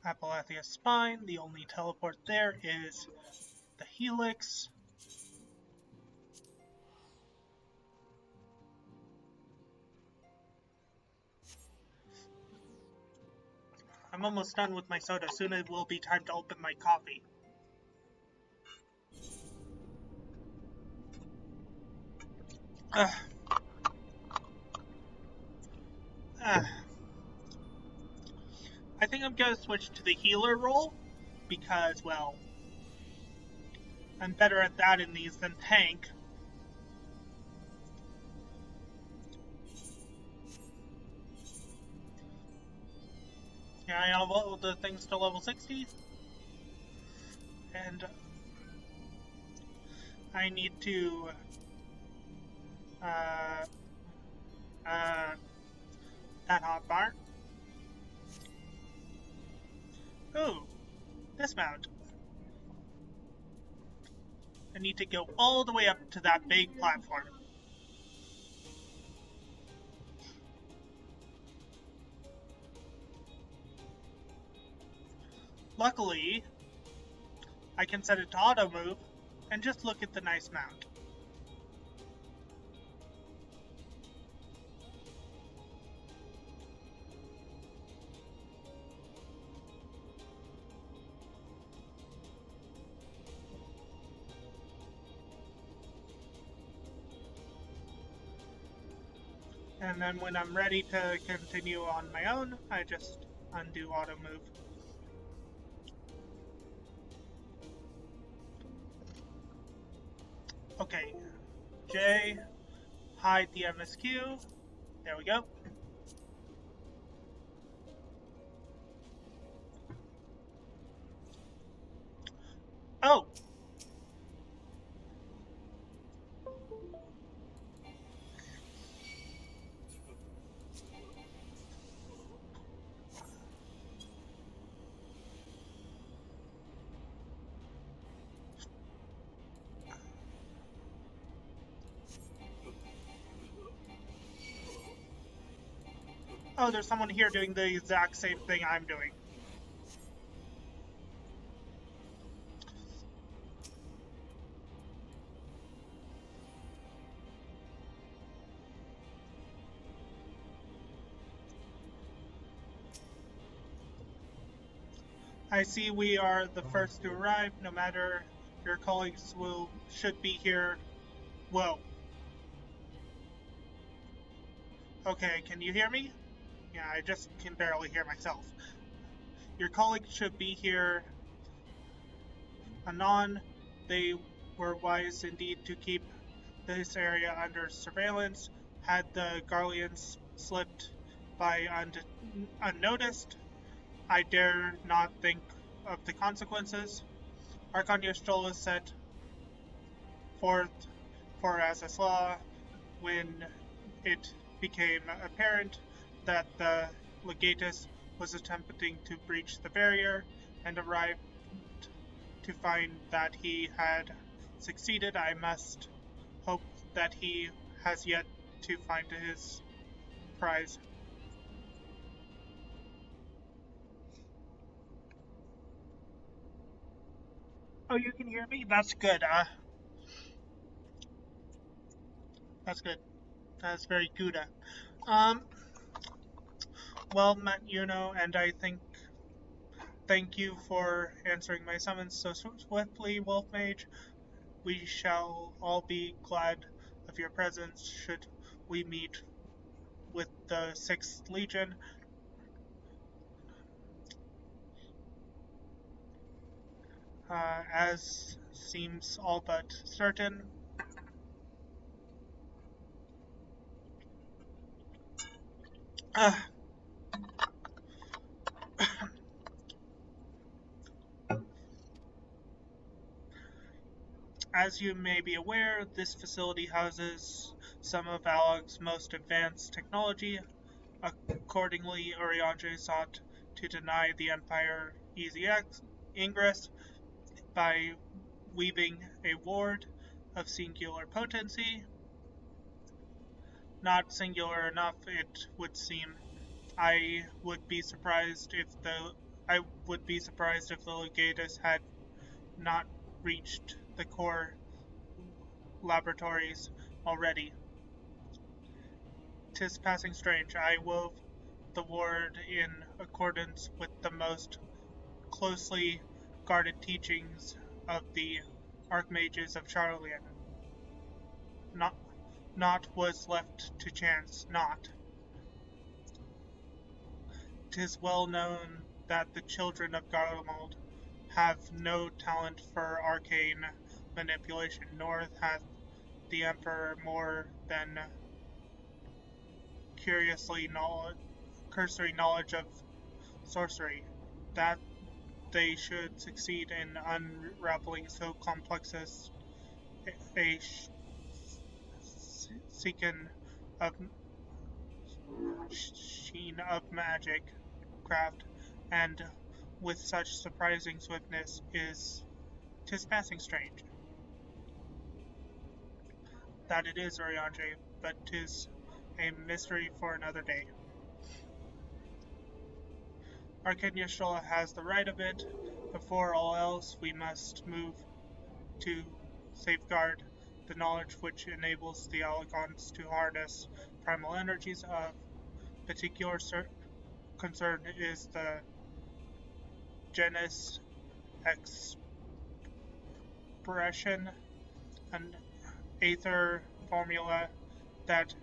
Apalathia Spine, the only teleport there is the Helix. I'm almost done with my soda. Soon it will be time to open my coffee. I think I'm going to switch to the healer role because, well, I'm better at that in these than tank. Yeah, I have all the things to level 60. And I need to that hotbar. Ooh, dismount. I need to go all the way up to that big platform. Luckily, I can set it to auto move and just look at the nice mount. And then when I'm ready to continue on my own, I just undo auto move. Okay, J, hide the MSQ. There we go. Oh! Oh, there's someone here doing the exact same thing I'm doing. I see we are the first to arrive. No matter, your colleagues should be here. Whoa. Okay, can you hear me? Yeah, I just can barely hear myself. Your colleagues should be here anon. They were wise indeed to keep this area under surveillance. Had the Garleans slipped by unnoticed. I dare not think of the consequences. Archon Stroll is set forth for as a law when it became apparent that the legatus was attempting to breach the barrier and arrived to find that he had succeeded. I must hope that he has yet to find his prize. Oh, you can hear me? That's good. That's good. That's very good. Um, well, Matt, and I thank you for answering my summons so swiftly, Wolf Mage. We shall all be glad of your presence should we meet with the 6th Legion. As seems all but certain. As you may be aware, this facility houses some of Alog's most advanced technology. Accordingly, Oriange sought to deny the Empire easy ingress by weaving a ward of singular potency. Not singular enough, it would seem. I would be surprised if the legatus had not reached the core laboratories already. 'Tis passing strange. I wove the ward in accordance with the most closely guarded teachings of the Archmages of Charlian. Naught was left to chance, naught. 'Tis well known that the children of Garlemald have no talent for arcane manipulation, nor hath the Emperor more than cursory knowledge of sorcery. That they should succeed in unraveling so complex as a sheen of magic craft, and with such surprising swiftness tis passing strange. That it is, Oriange, but 'tis a mystery for another day. Arcania Shola has the right of it. Before all else, we must move to safeguard the knowledge which enables the Alagons to harness primal energies. Of particular concern is the genus expression, an aether formula that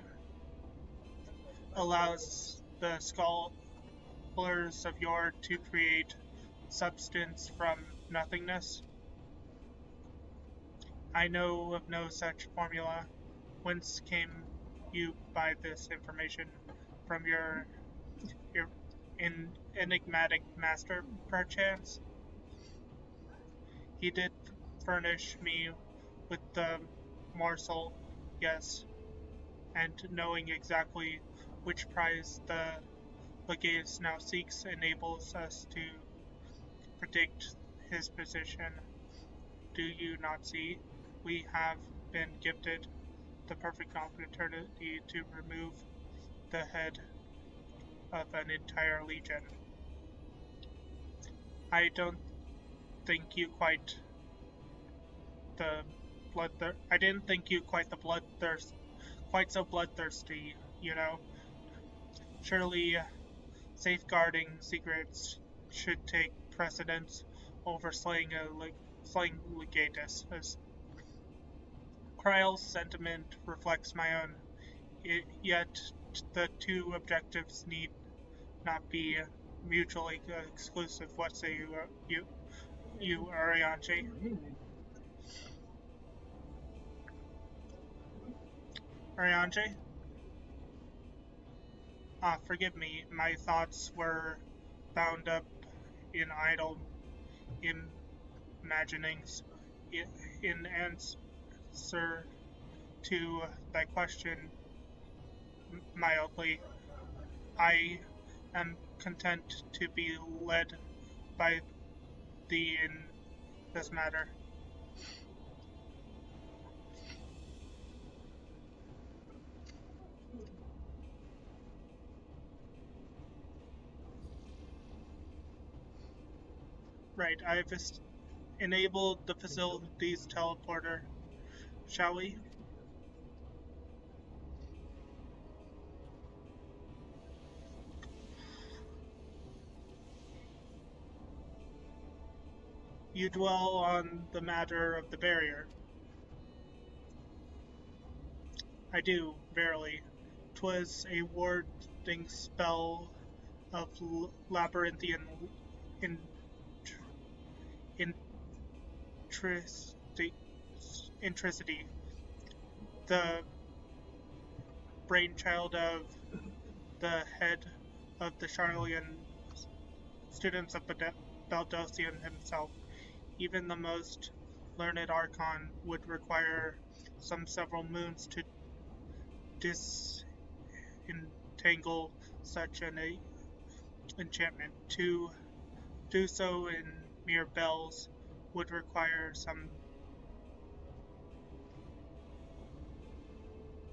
allows the scholars of yore to create substance from nothingness. I know of no such formula. Whence came you by this information? From your enigmatic master, perchance? He did furnish me with the morsel, yes, and knowing exactly which prize the legatus now seeks enables us to predict his position. Do you not see? We have been gifted the perfect opportunity to remove the head of an entire legion. I don't think you quite the I didn't think you quite so bloodthirsty, Surely safeguarding secrets should take precedence over slaying legatus. As Kryle's sentiment reflects my own, yet the two objectives need not be mutually exclusive. What say you Arianchi? Arianchi? Forgive me, my thoughts were bound up in idle imaginings. In answer to thy question, mildly, I am content to be led by thee in this matter. Right, I've enabled the facilities teleporter. Shall we? You dwell on the matter of the barrier. I do, verily. 'Twas a warding spell of labyrinthian intricity, the brainchild of the head of the Charlian students of Baldosian himself. Even the most learned Archon would require some several moons to disentangle such an enchantment. To do so in mere bells would require some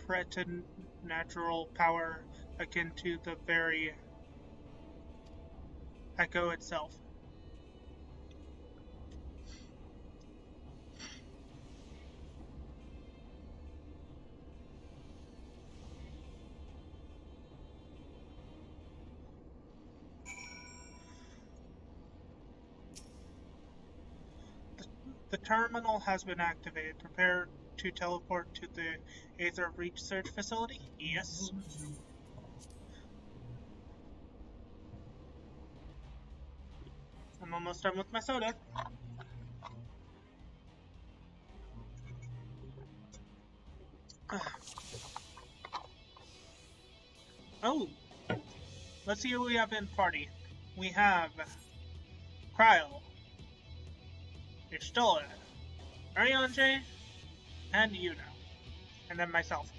preternatural power akin to the very echo itself. The terminal has been activated. Prepare to teleport to the Aether Research Facility? Yes. I'm almost done with my soda. Oh, let's see who we have in party. We have Cryo, Istola, Ariane, and Yuno. And then myself.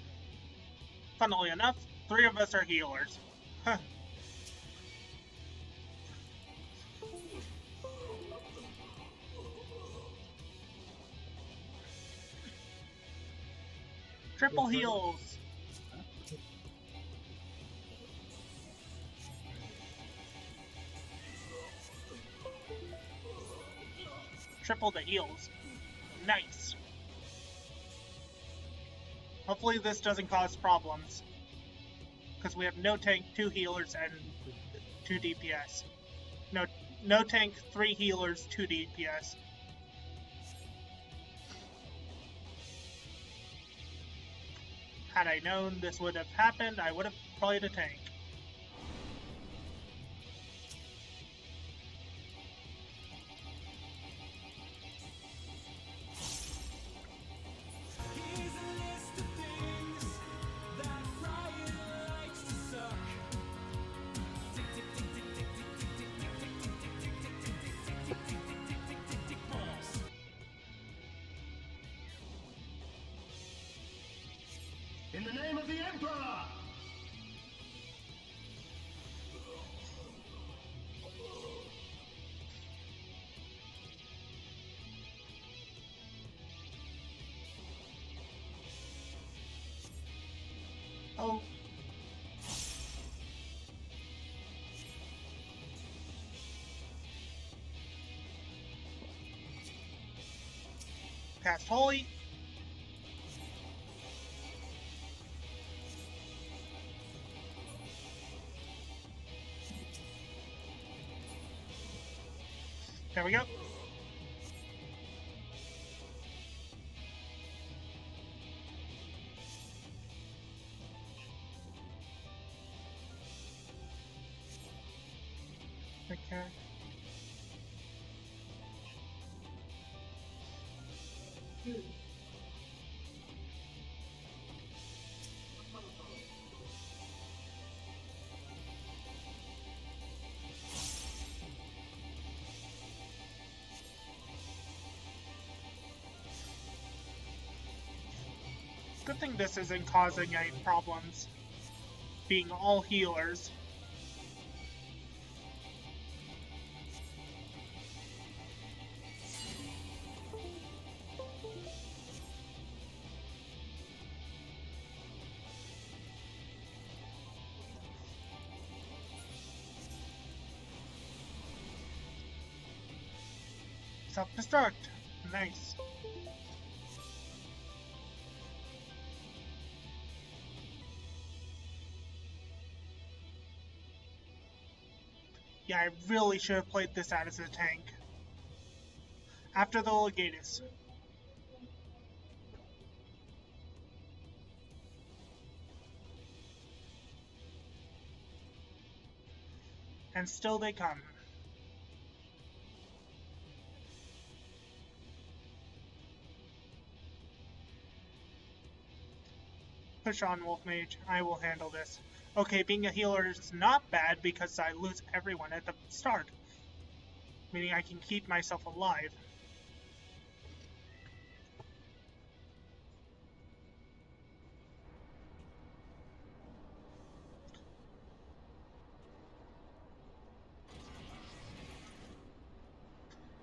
Funnily enough, 3 of us are healers. Huh. Triple heals! Triple the heals. Nice. Hopefully this doesn't cause problems. Because we have no tank, 2 healers, and 2 DPS. No tank, 3 healers, 2 DPS. Had I known this would have happened, I would have played a tank. In the name of the Emperor! Oh. Cast Holy. There we go. Okay. Good thing this isn't causing any problems, being all healers. Self-destruct. Nice. Yeah, I really should have played this out as a tank. After the Legatus. And still they come. Push on, Wolf Mage. I will handle this. Okay, being a healer is not bad because I lose everyone at the start. Meaning I can keep myself alive.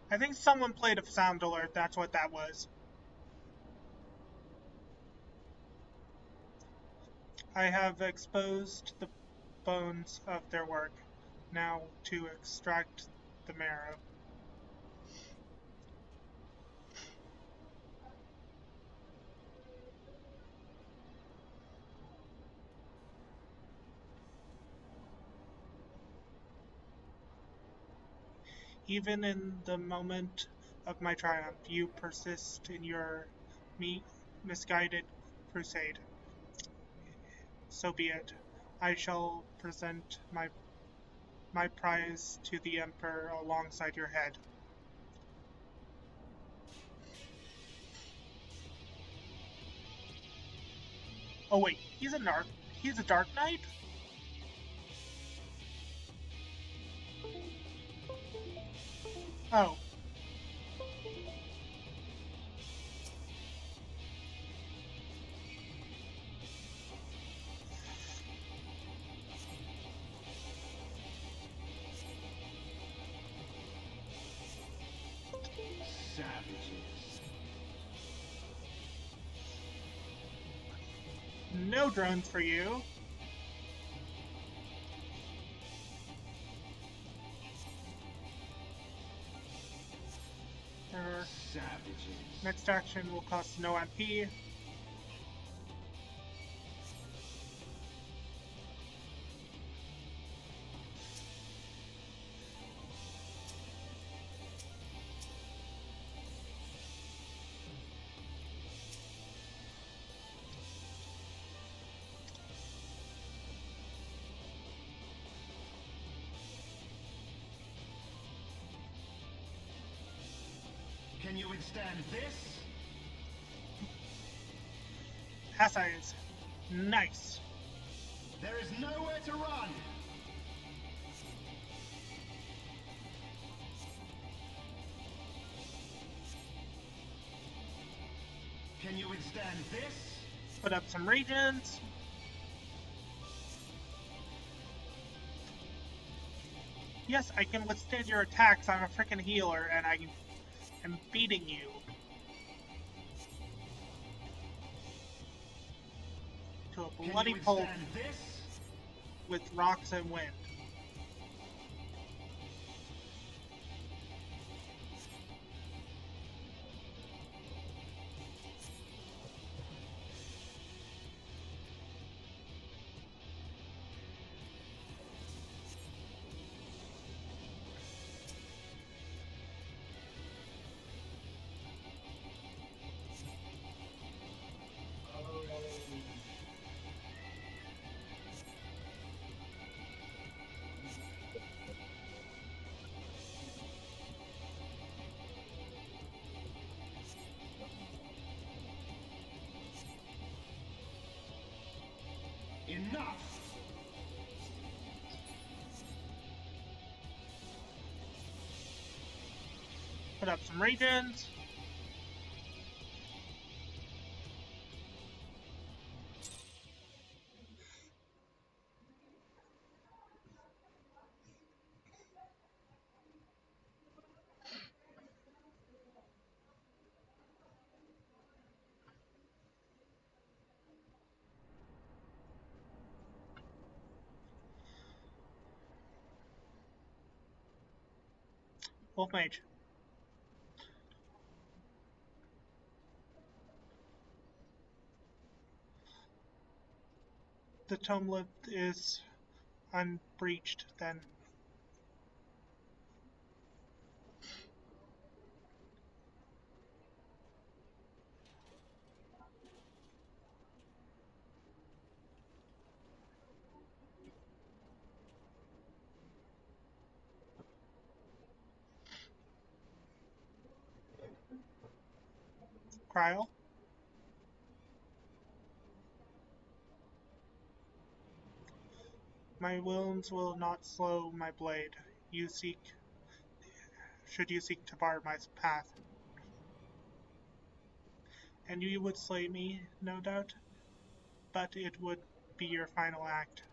I think someone played a sound alert, that's what that was. I have exposed the bones of their work, now to extract the marrow. Even in the moment of my triumph, you persist in your misguided crusade. So be it. I shall present my prize to the Emperor alongside your head. Oh wait, he's a Dark Knight? Oh. Savages. No drones for you. Savages. Next action will cost no MP. Can you withstand this? Assays. Nice. There is nowhere to run. Can you withstand this? Put up some regions. Yes, I can withstand your attacks. I'm a freaking healer, and I am beating you. To a bloody pulp with rocks and wind. Enough! Put up some regions. Wolf Mage. The tome lift is unbreached then. Cryle? My wounds will not slow my blade. Should you seek to bar my path. And you would slay me, no doubt, but it would be your final act.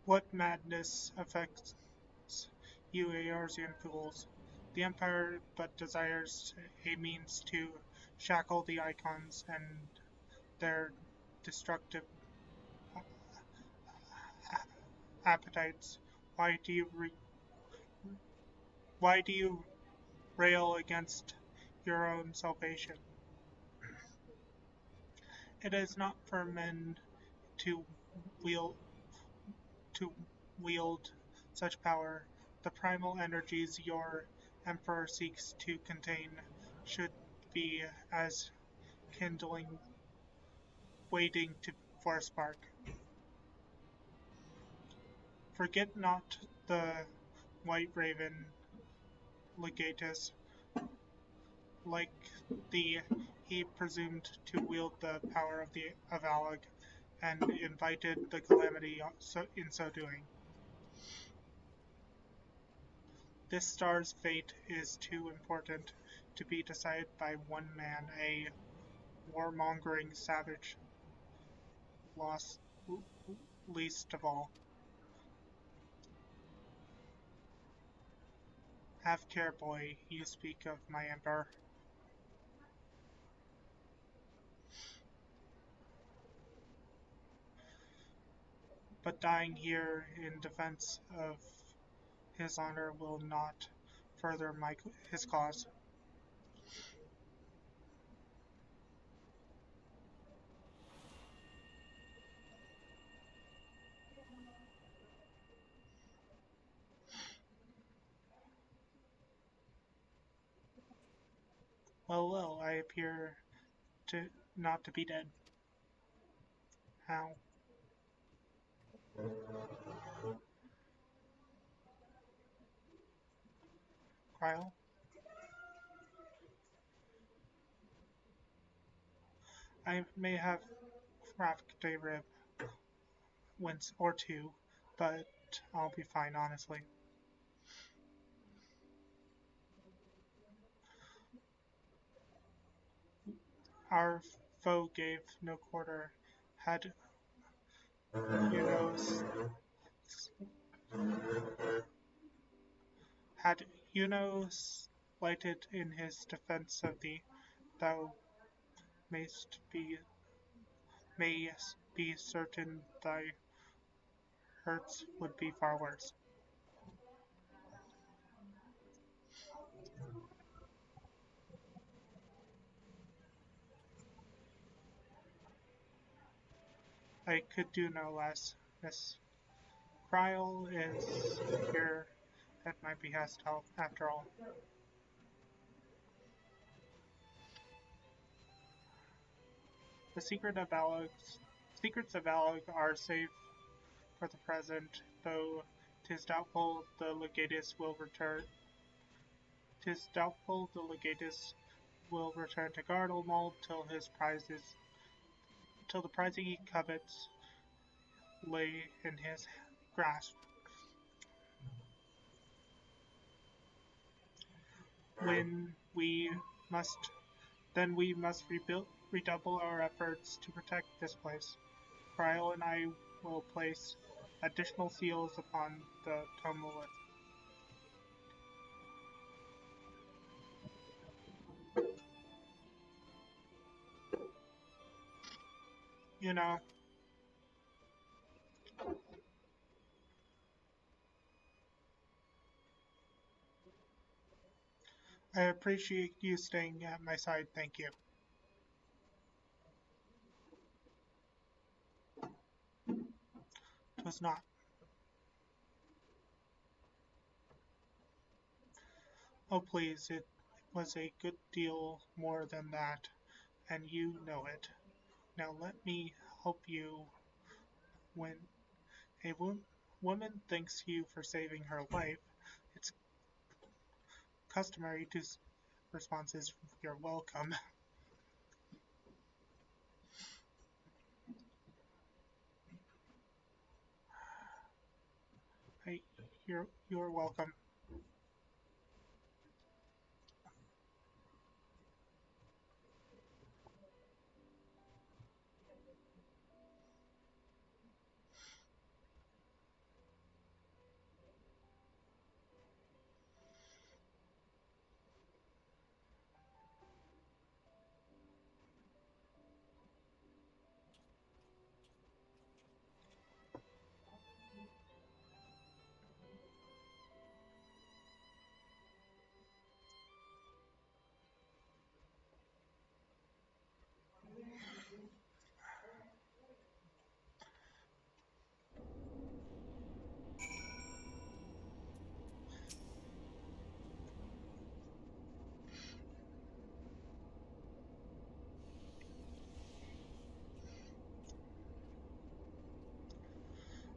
What madness affects you Eorzean fools? The Empire but desires a means to shackle the Icons and their destructive appetites. Why do you rail against your own salvation? It is not for men to wield to wield such power. The primal energies your emperor seeks to contain should be as kindling waiting for a spark. Forget not the White Raven legatus. Like thee, he presumed to wield the power of Alag, and invited the calamity in so doing. This star's fate is too important to be decided by one man, a warmongering savage, lost least of all. Have care, boy, you speak of my emperor. But dying here in defense of his honor will not further his cause. Well, I appear to not to be dead. How? Cryle? I may have cracked a rib once or two, but I'll be fine, honestly. Our foe gave no quarter. Had Unos had Unos lighted in his defense of thee, thou mayst be certain thy hurts would be far worse. I could do no less. Miss Cryle is here at my behest, after all. The secrets of Alag are safe for the present, though 'tis doubtful the legatus will return. 'Tis doubtful the legatus will return to Gardelmold till the prize he covets lay in his grasp. Then we must redouble our efforts to protect this place. Cryle and I will place additional seals upon the tomolith. You know, I appreciate you staying at my side, thank you. It was not. Oh please, it was a good deal more than that, and you know it. Now let me help you. When a woman thanks you for saving her life, it's customary to response is, "You're welcome." Hey, you're welcome.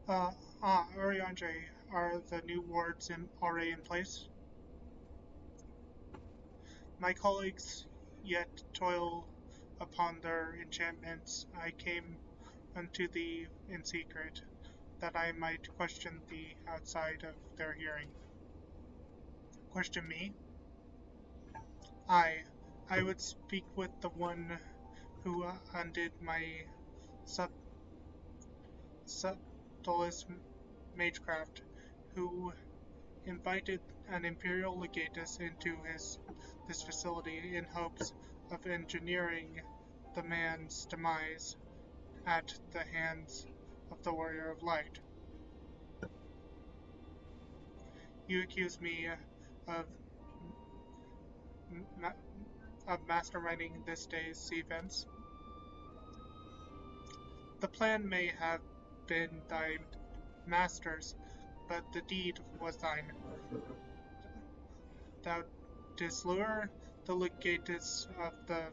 Uh, Ariandre, are the new wards already in place? My colleagues yet toil upon their enchantments. I came unto thee in secret, that I might question thee outside of their hearing. Question me? I would speak with the one who undid my subtlest magecraft, who invited an imperial legatus into this facility in hopes of engineering the man's demise at the hands of the Warrior of Light. You accuse me of masterminding this day's events. The plan may have been thy master's, but the deed was thine. Thou didst lure the legatus of the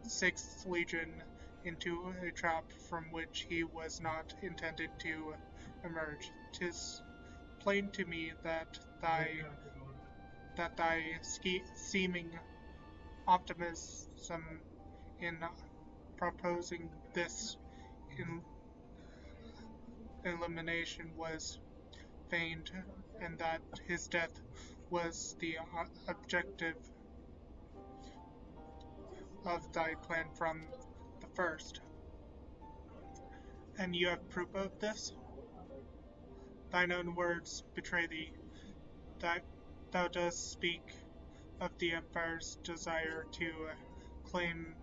Sixth Legion into a trap from which he was not intended to emerge. 'Tis plain to me that thy seeming optimism in proposing this elimination was feigned, and that his death was the objective of thy plan from the first. And you have proof of this? Thine own words betray thee. Thou dost speak of the Empire's desire to claim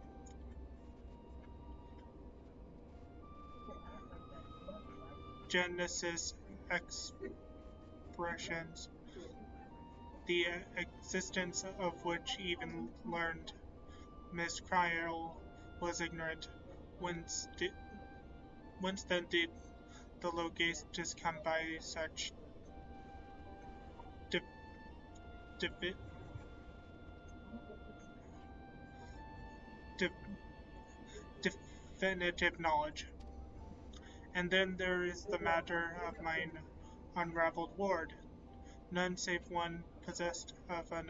Genesis expressions, the existence of which even learned Miss Cryle was ignorant. Whence then did the Logatus come by such definitive knowledge? And then there is the matter of mine unraveled ward. None save one possessed of an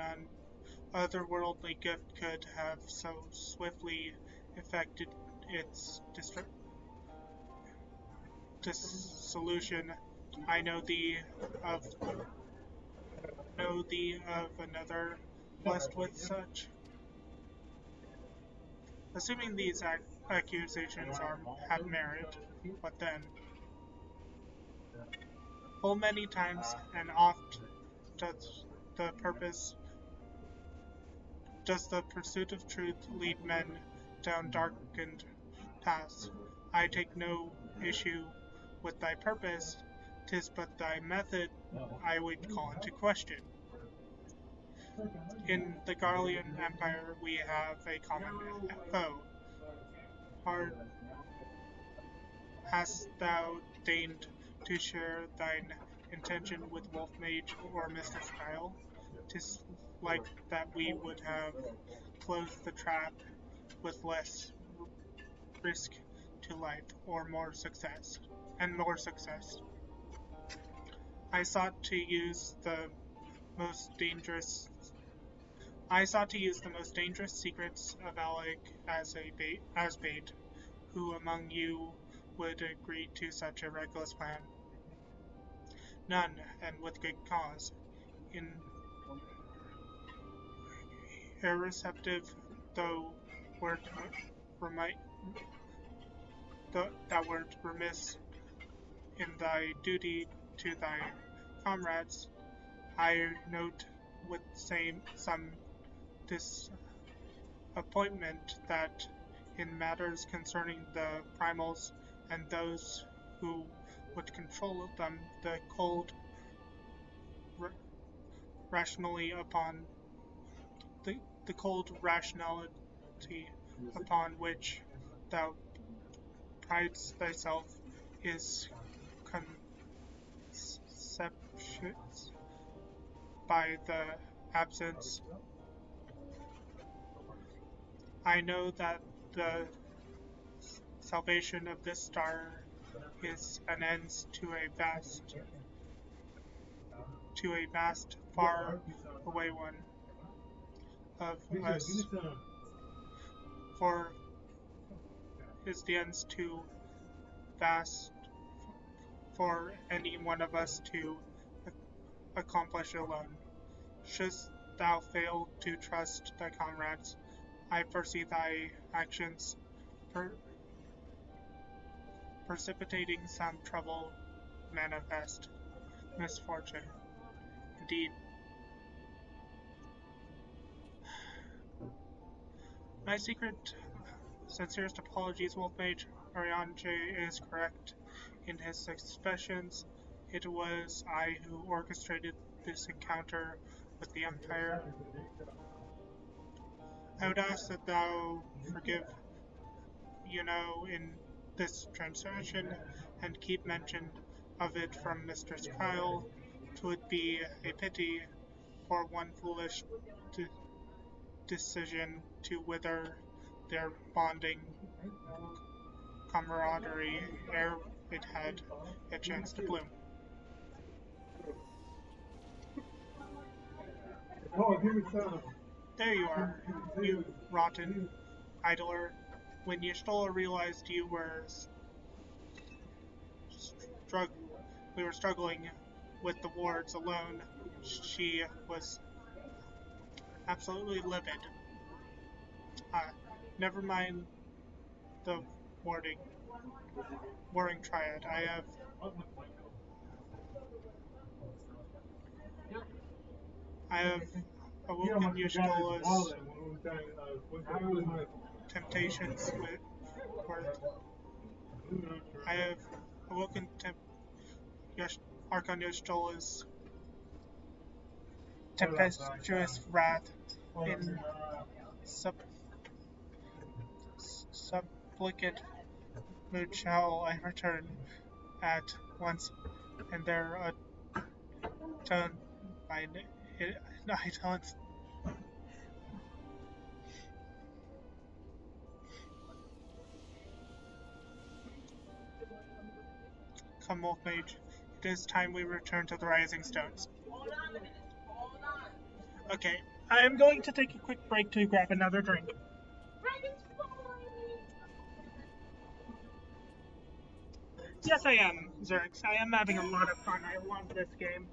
otherworldly gift could have so swiftly effected its dissolution. I know thee of another blessed with such. Assuming these accusations had merit, what then? Full many times and oft does the pursuit of truth lead men down darkened paths. I take no issue with thy purpose, 'tis but thy method I would call into question. In the Garlean Empire we have a common foe. Hast thou deigned to share thine intention with Wolf Mage or Mr. Skyle? 'Tis like that we would have closed the trap with less risk to life or more success. I sought to use the most dangerous secrets of Alec as bait. Who among you would agree to such a reckless plan? None, and with good cause. Irreceptive thou wert remiss in thy duty to thy comrades, I note with some disappointment that in matters concerning the primals and those who would control them, the cold rationality upon which thou prides thyself is conceptuous by the absence. I know that the salvation of this star is an end to a vast, far away one of us, for is the ends too vast for any one of us to accomplish alone. Shouldst thou fail to trust thy comrades, I foresee thy actions precipitating some trouble, manifest misfortune. Indeed, my sincerest apologies, Wolfmage. Ariane is correct in his suspicions. It was I who orchestrated this encounter with the Empire. I would ask that thou forgive, in this transgression, and keep mention of it from Mr. Skyle. 'Twould be a pity for one foolish decision to wither their bonding camaraderie ere it had a chance to bloom. There you are, you rotten idler. When Y'shtola realized we were struggling with the wards alone, she was absolutely livid. Never mind the warring triad. I have awoken Y'shtola's temptations I have awoken Archon Y'shtola's tempestuous wrath. In supplicant mood shall I return at once, and there atone my talents. Come, Wolf Mage, it is time we return to the Rising Stones. Okay, I am going to take a quick break to grab another drink. Yes, I am, Zerix. I am having a lot of fun. I love this game.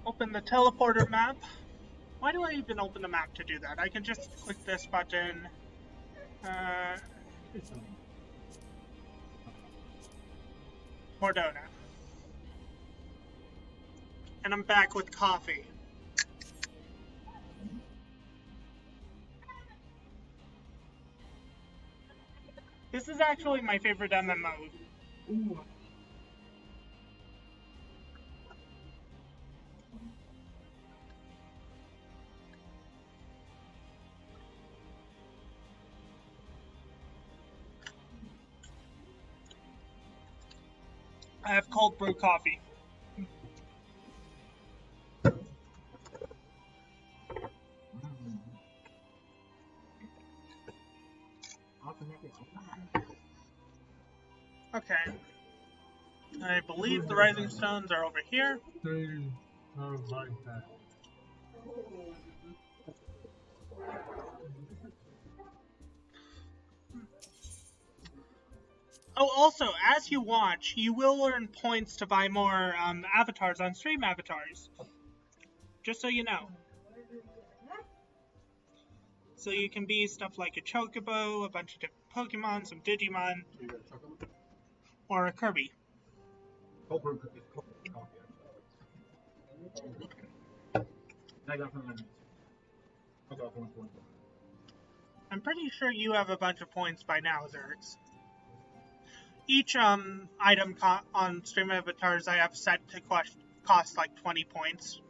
Open the teleporter map. Why do I even open the map to do that? I can just click this button. Mordona. And I'm back with coffee. This is actually my favorite MMO. I have cold brew coffee. Okay. I believe the rising stones are over here. Oh, also, as you watch, you will earn points to buy more avatars on stream avatars. Just so you know. So you can be stuff like a Chocobo, a bunch of different Pokemon, some Digimon, or a Kirby. Cold brew coffee. I got from I got 1.1. I'm pretty sure you have a bunch of points by now, Zerx. Each item on stream avatars I have set to cost like 20 points.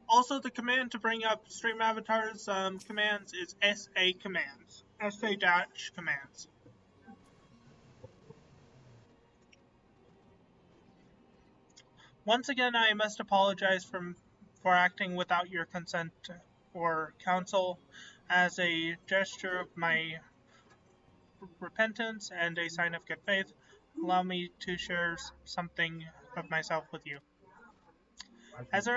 Also, the command to bring up stream avatars commands is SA commands. SA-commands. Once again, I must apologize for acting without your consent or counsel. As a gesture of my repentance and a sign of good faith, allow me to share something of myself with you. As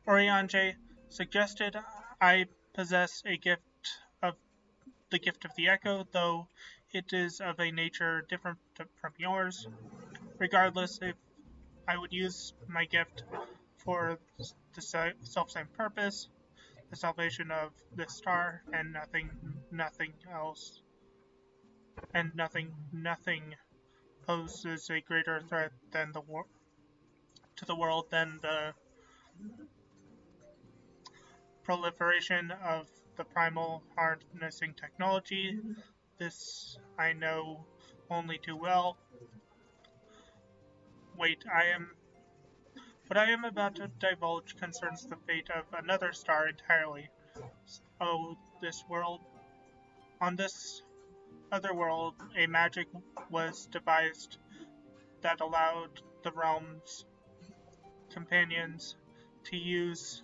Oriange suggested, I possess a gift of the gift of the echo, though it is of a nature different from yours. Regardless, if I would use my gift for the self-same purpose, the salvation of this star, and nothing else, and nothing poses a greater threat than to the world than the proliferation of the primal harnessing technology. This I know only too well. Wait, what I am about to divulge concerns the fate of another star entirely. Oh, on this other world, a magic was devised that allowed the realm's companions to use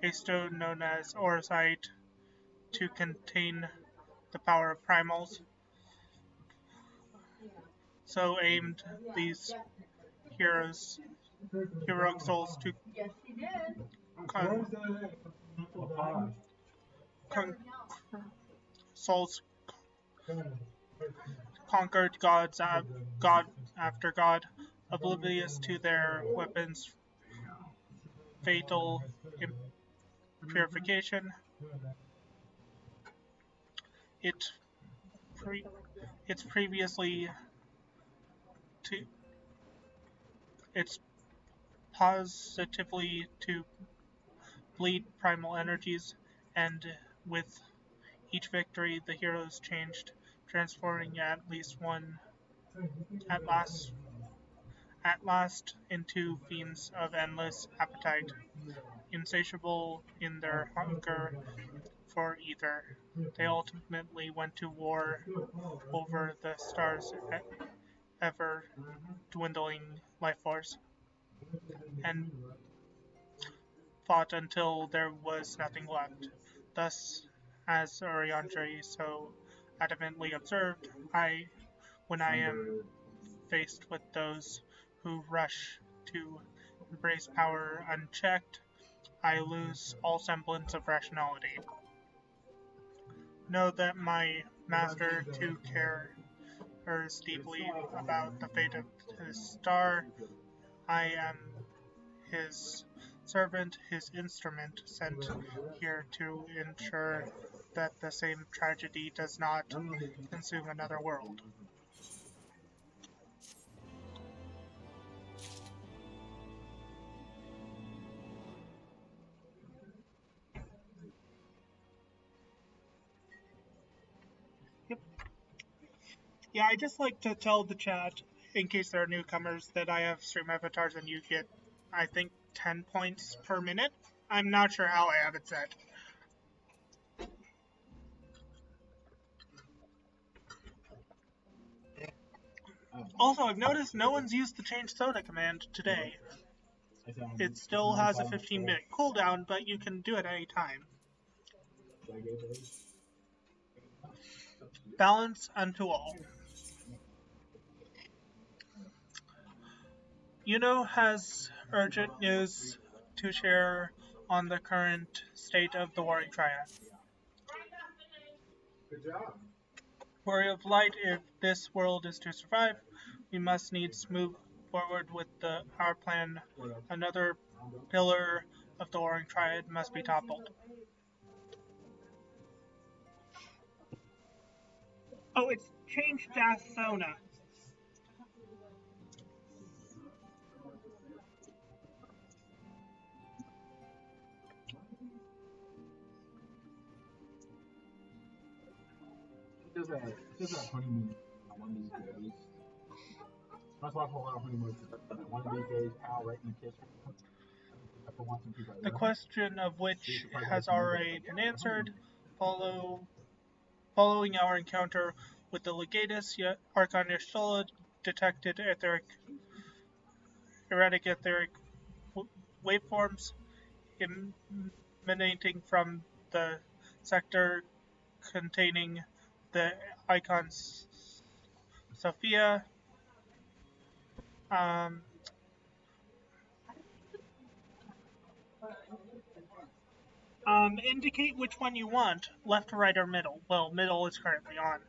a stone known as Orosite to contain the power of primals. So aimed these heroic souls to souls conquered god after god, oblivious to their weapons' fatal purification. It's positively to bleed primal energies, and with each victory the heroes changed, transforming at last into fiends of endless appetite, insatiable in their hunger for ether. They ultimately went to war over the star's ever dwindling life force and fought until there was nothing left. Thus, as Oriandre so adamantly observed, when I am faced with those who rush to embrace power unchecked, I lose all semblance of rationality. Know that my master too cares deeply about the fate of his star. I am his servant, his instrument, sent here to ensure that the same tragedy does not consume another world. Yep. Yeah, I just like to tell the chat, in case there are newcomers, that I have stream avatars and you get, I think, 10 points per minute. I'm not sure how I have it set. Also, I've noticed no one's used the change soda command today. It still has a 15-minute cooldown, but you can do it any time. Balance unto all. Yuno has urgent news to share on the current state of the Warring Triad. Warrior of Light, if this world is to survive, we must needs move forward with our plan. Another pillar of the Warring Triad must be toppled. Oh, it's changed Dasona. Does that honeymoon one of these days? That's why I pull out honeymoon. One of these days, Al, right in the kiss. The question of which has already been answered. Following our encounter with the Legatus, Archon Yashtola detected erratic etheric waveforms emanating from the sector containing the icon Sophia. Indicate which one you want, left, right, or middle. Well, middle is currently on.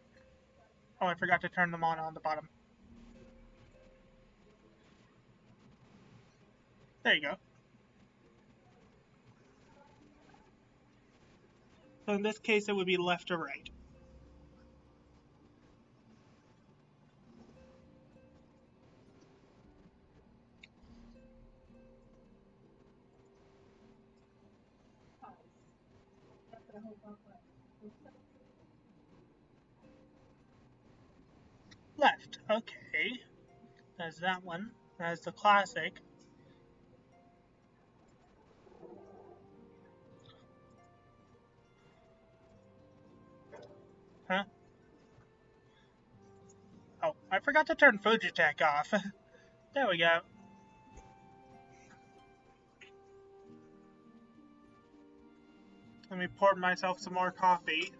Oh, I forgot to turn them on the bottom. There you go. So in this case, it would be left or right. Left. Okay. There's that one. That's the classic. Huh? Oh, I forgot to turn Fujitech off. There we go. Let me pour myself some more coffee.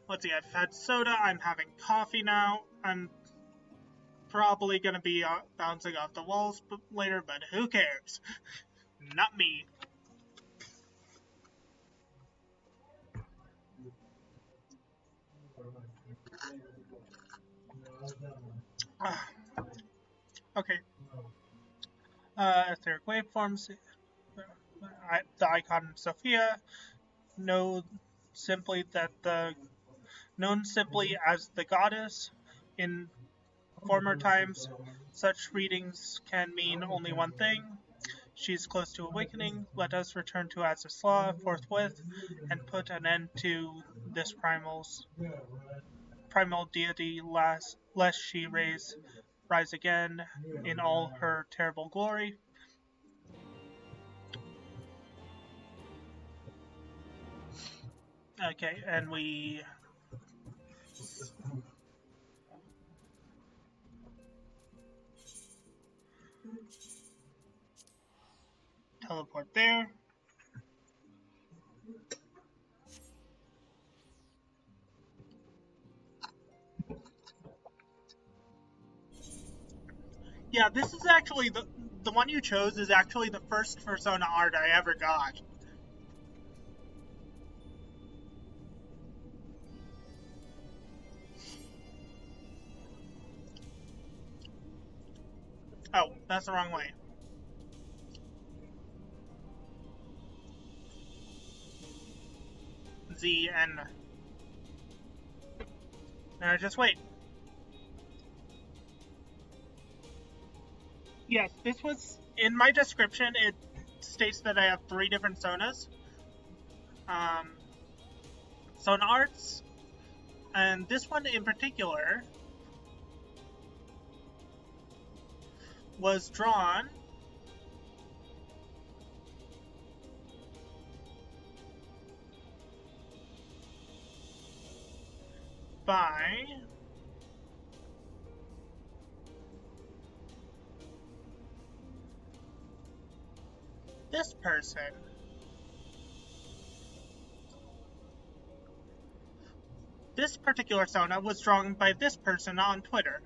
Let's see, I've had soda, I'm having coffee now. I'm probably gonna be bouncing off the walls later, but who cares? Not me. Okay. Etheric waveforms. The icon Sophia. Known simply as the goddess. In former times, such readings can mean only one thing. She's close to awakening. Let us return to Az's Law forthwith and put an end to this primal deity, lest she rise again in all her terrible glory. Okay, and we teleport there. Yeah, this is actually the one you chose is actually the first Persona art I ever got. Oh, that's the wrong way. Z and just wait. Yes, this was in my description. It states that I have 3 different Sonas. Sona arts, and this one in particular was drawn by this person. This particular Sona was drawn by this person on Twitter.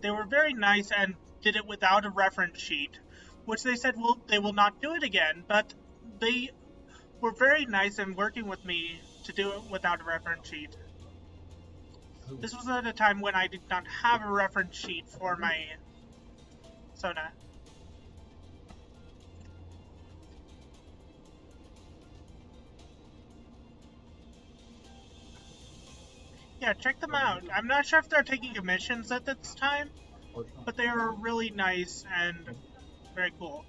They were very nice and did it without a reference sheet, which they said they will not do it again, but they were very nice in working with me to do it without a reference sheet. This was at a time when I did not have a reference sheet for my Sona. Yeah, check them out. I'm not sure if they're taking commissions at this time, but they are really nice and very cool.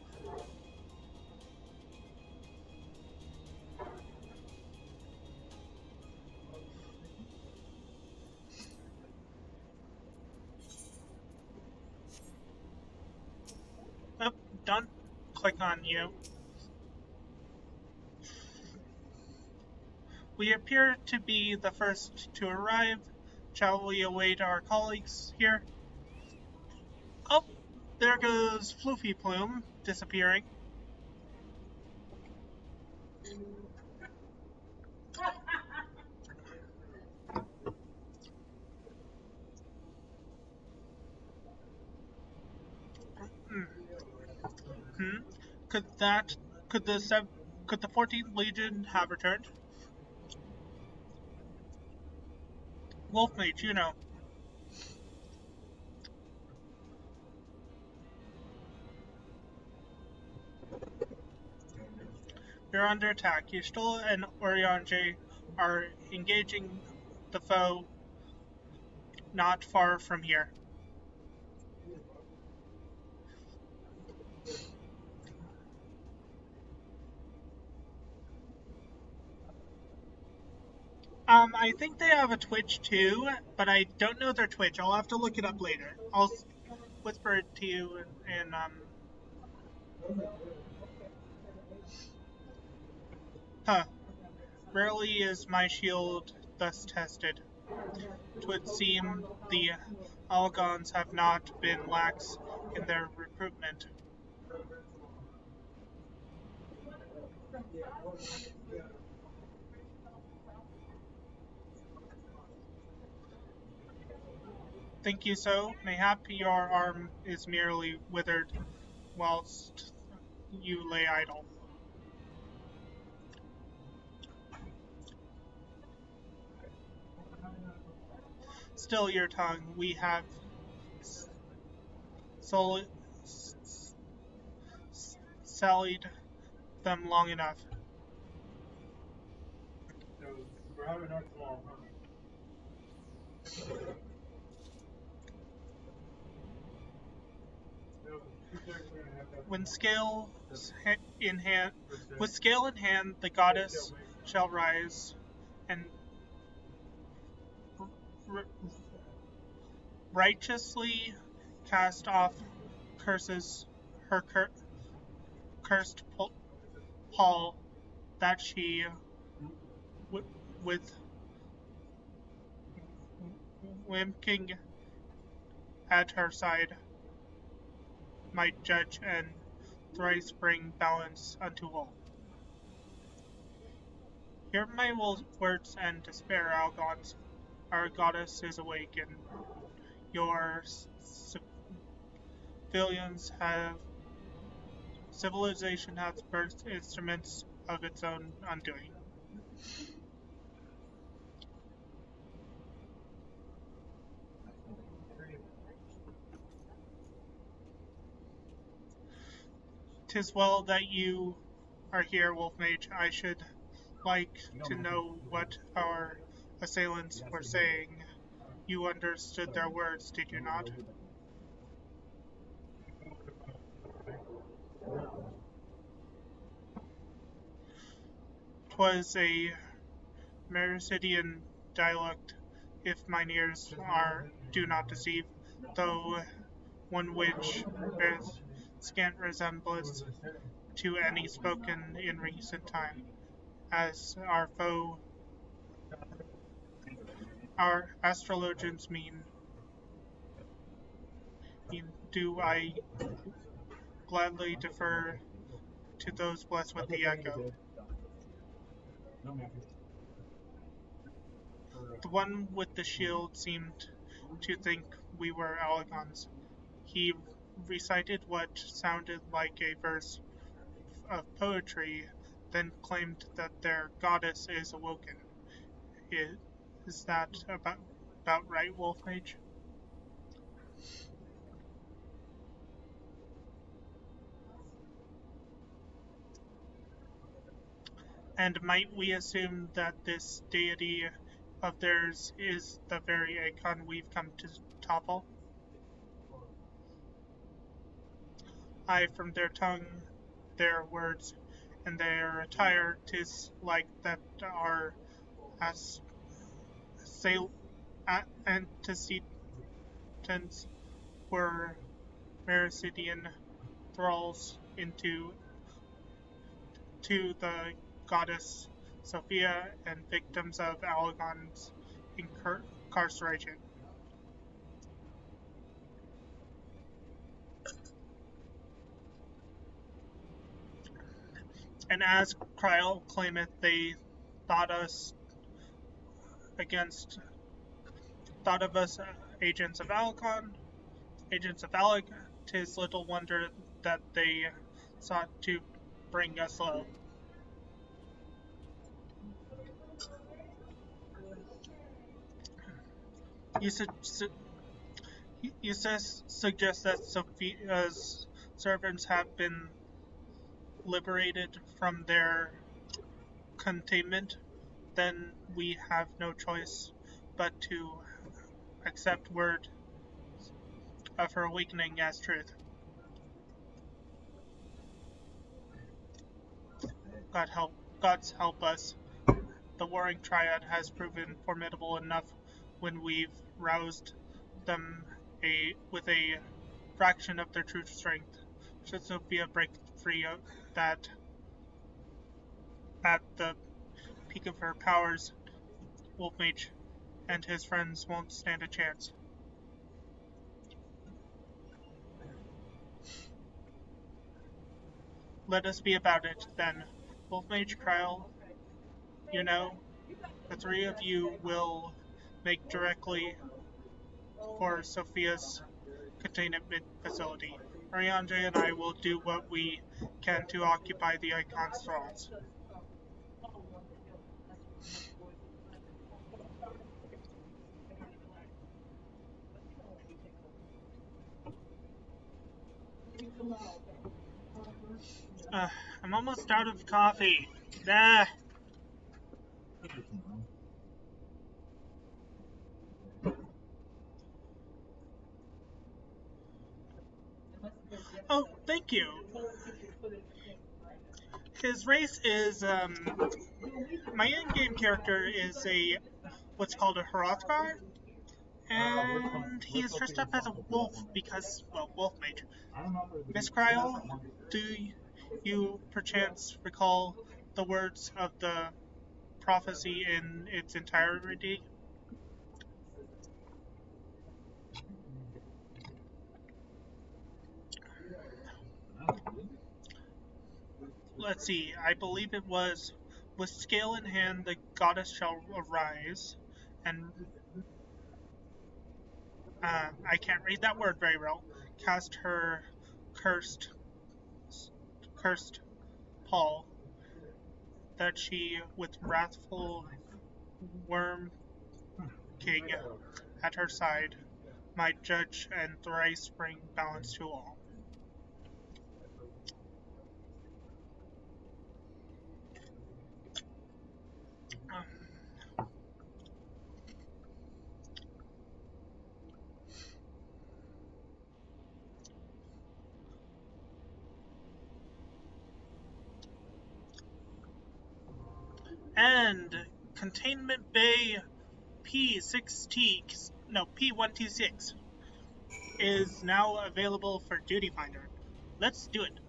Oh, don't click on you. We appear to be the first to arrive. Shall we await our colleagues here? Oh, there goes Floofy Plume, disappearing. Hmm. Could that, could the 14th Legion have returned? Wolf Mage, you know. You're under attack. Ystola and Oriange are engaging the foe not far from here. I think they have a Twitch too, but I don't know their Twitch. I'll have to look it up later. I'll whisper it to you and Huh. Rarely is my shield thus tested. 'Twould seem the Algons have not been lax in their recruitment. Think you so? Mayhap your arm is merely withered, whilst you lay idle. Still your tongue, we have sallied them long enough. We're having our tomorrow. When scale in hand, with scale in hand, the goddess shall rise and righteously cast off curses her cursed pall that she, with Wimking at her side, might judge and thrice bring balance unto all. Hear my words and despair, Algons. Our goddess is awake, and your civilization hath birthed instruments of its own undoing. "'Tis well that you are here, Wolf Mage. I should like to know what our assailants were saying. You understood their words, did you not?" "'Twas a Mercidian dialect, if mine ears do not deceive, though one which bears scant resemblance to any spoken in recent time, as our astrologians mean. Do I gladly defer to those blessed with the echo. The one with the shield seemed to think we were Alagons. He recited what sounded like a verse of poetry, then claimed that their goddess is awoken. Is that about right, Wolf Mage? And might we assume that this deity of theirs is the very icon we've come to topple? Aye, from their tongue, their words, and their attire, 'tis like that our antecedents were Mercidian thralls to the goddess Sophia and victims of Alagon's incarceration. And as Kryl claimeth, they thought of us agents of Alagon, 'tis little wonder that they sought to bring us low. You suggest that Sophia's servants have been liberated from their containment, then we have no choice but to accept word of her awakening as truth. God's help us. The warring triad has proven formidable enough when we've roused them with a fraction of their true strength. Should Sophia break free of that at the peak of her powers, Wolfmage and his friends won't stand a chance. Let us be about it, then. Wolfmage, Kryl, you know, the three of you will make directly for Sophia's containment facility. Ariandre and I will do what we can to occupy the Icon's thralls. I'm almost out of coffee. Ah. Oh, thank you. His race is, my in-game character is what's called a Hrothgar, and he is dressed up as a wolf because, well, Wolf Mage. Miss Kryl, do you perchance recall the words of the prophecy in its entirety? Let's see, I believe it was, with scale in hand, the goddess shall arise, and I can't read that word very well, cast her cursed pall, that she, with wrathful worm king at her side, might judge and thrice bring balance to all. And Containment Bay P1T6 is now available for Duty Finder. Let's do it.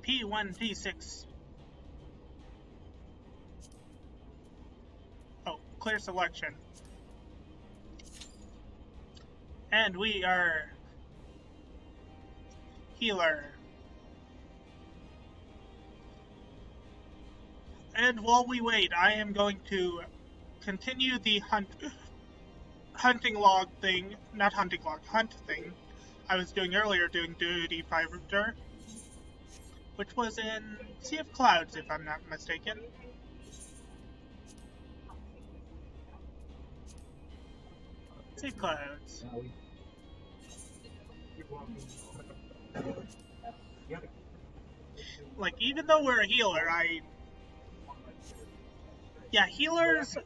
P1T6. Oh, clear selection. And we are healer. And while we wait, I am going to continue the hunting log thing, not hunting log, hunt thing I was doing earlier, doing Duty Finder, which was in Sea of Clouds, if I'm not mistaken. Sea of Clouds. Like, even though we're a healer, yeah, healers...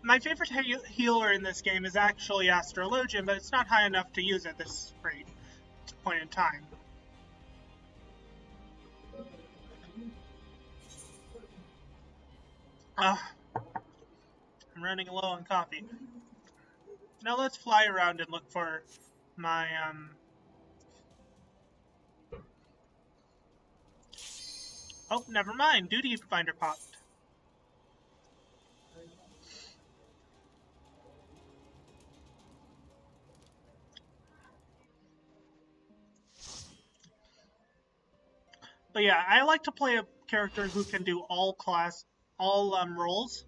My favorite healer in this game is actually Astrologian, but it's not high enough to use at this point in time. I'm running low on coffee. Now let's fly around and look for my, Oh, never mind. Duty Finder popped. But yeah, I like to play a character who can do all roles.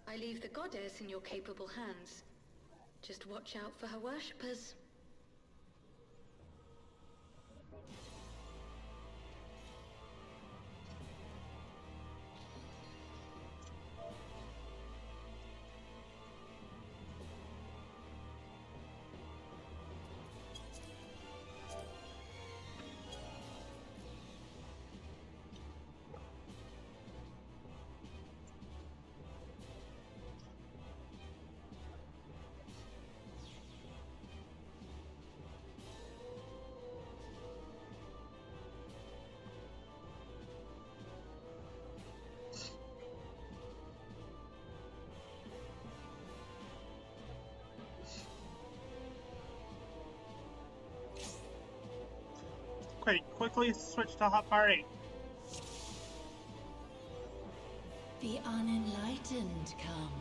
I leave the goddess in your capable hands. Just watch out for her worshippers. Quickly switch to Hotbar 8. The unenlightened come.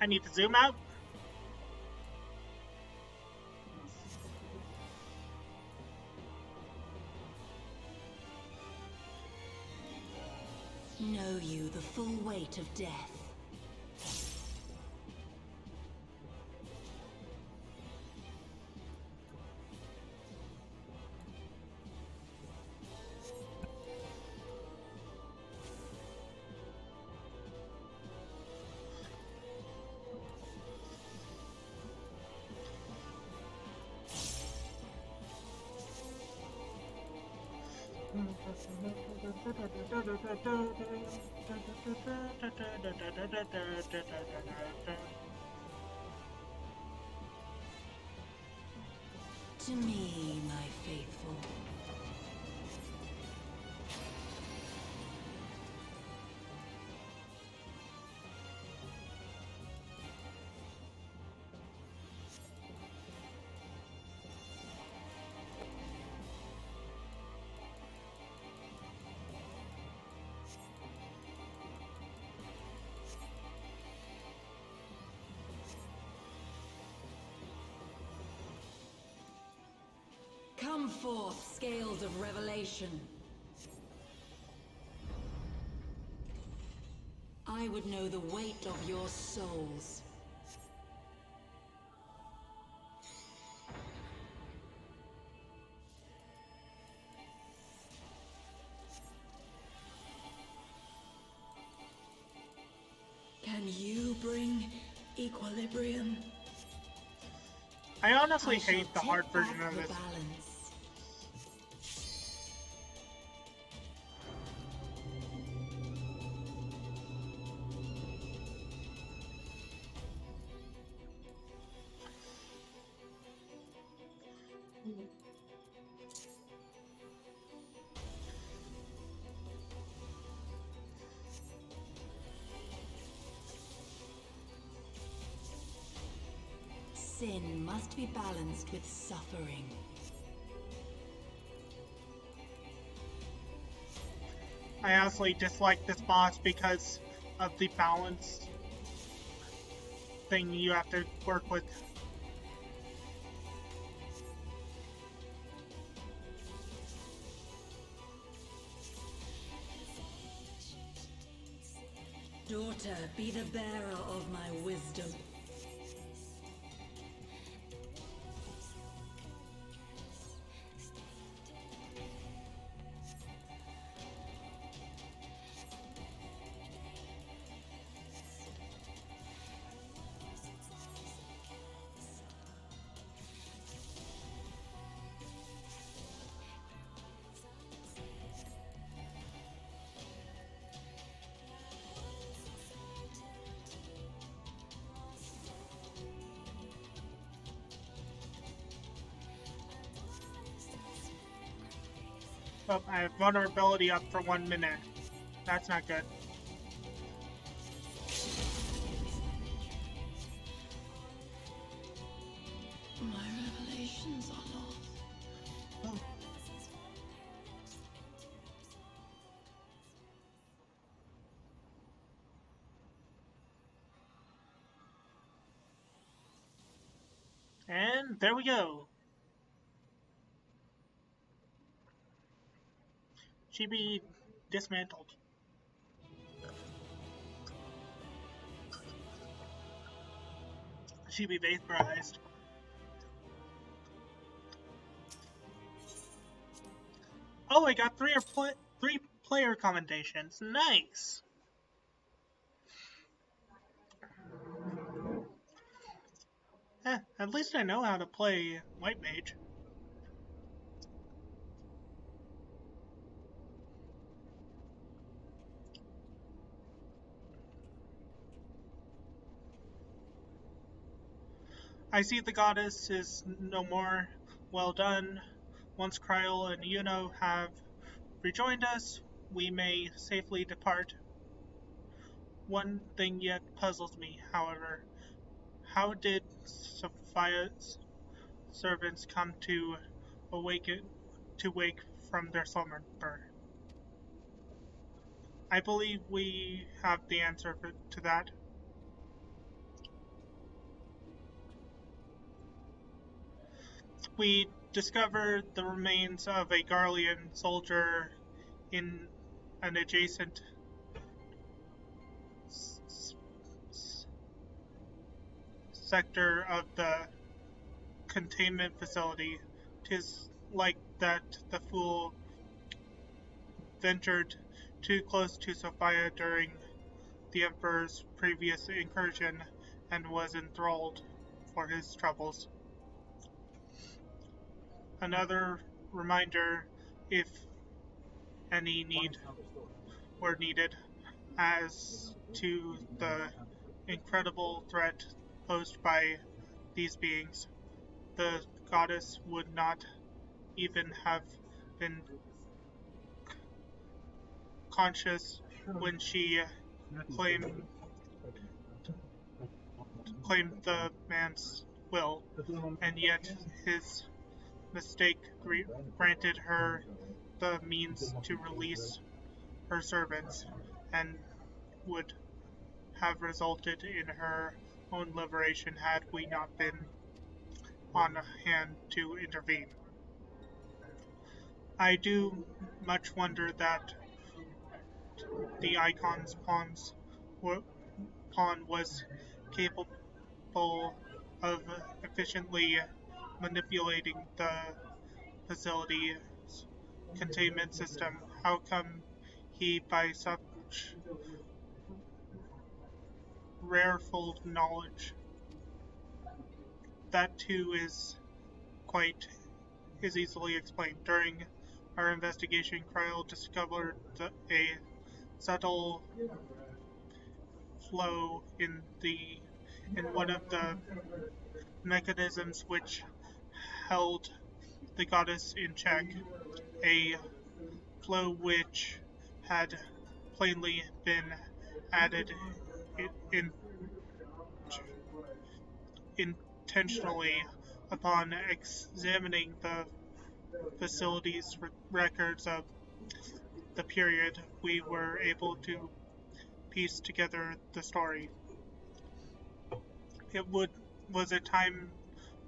I need to zoom out. Know you the full weight of death? To me, my faithful. Come forth, scales of revelation. I would know the weight of your souls. Can you bring equilibrium? I honestly I shall hate the take hard version back of the this. balance. Sin must be balanced with suffering. I honestly dislike this boss because of the balance thing you have to work with. Daughter, be the bearer of my wisdom. Oh, I have vulnerability up for 1 minute. That's not good. My revelations are lost. Oh. And there we go. She be dismantled. She be vaporized. Oh, I got three player commendations. Nice. At least I know how to play White Mage. I see the goddess is no more. Well done. Once Kryl and Yuno have rejoined us, we may safely depart. One thing yet puzzles me, however. How did Sophia's servants come to wake from their slumber? I believe we have the answer to that. We discovered the remains of a Garlean soldier in an adjacent sector of the containment facility. 'Tis like that the fool ventured too close to Sophia during the Emperor's previous incursion and was enthralled for his troubles. Another reminder, if any need were needed as to the incredible threat posed by these beings. The goddess would not even have been conscious when she claimed the man's will, and yet his mistake granted her the means to release her servants, and would have resulted in her own liberation had we not been on hand to intervene. I do much wonder that the icon's pawn was capable of efficiently manipulating the facility's containment system. How come he, by such rareful knowledge, that too is easily explained. During our investigation, Kryl discovered a subtle flow in one of the mechanisms which held the goddess in check, a flow which had plainly been added in intentionally upon examining the facility's records of the period. We were able to piece together the story. It was a time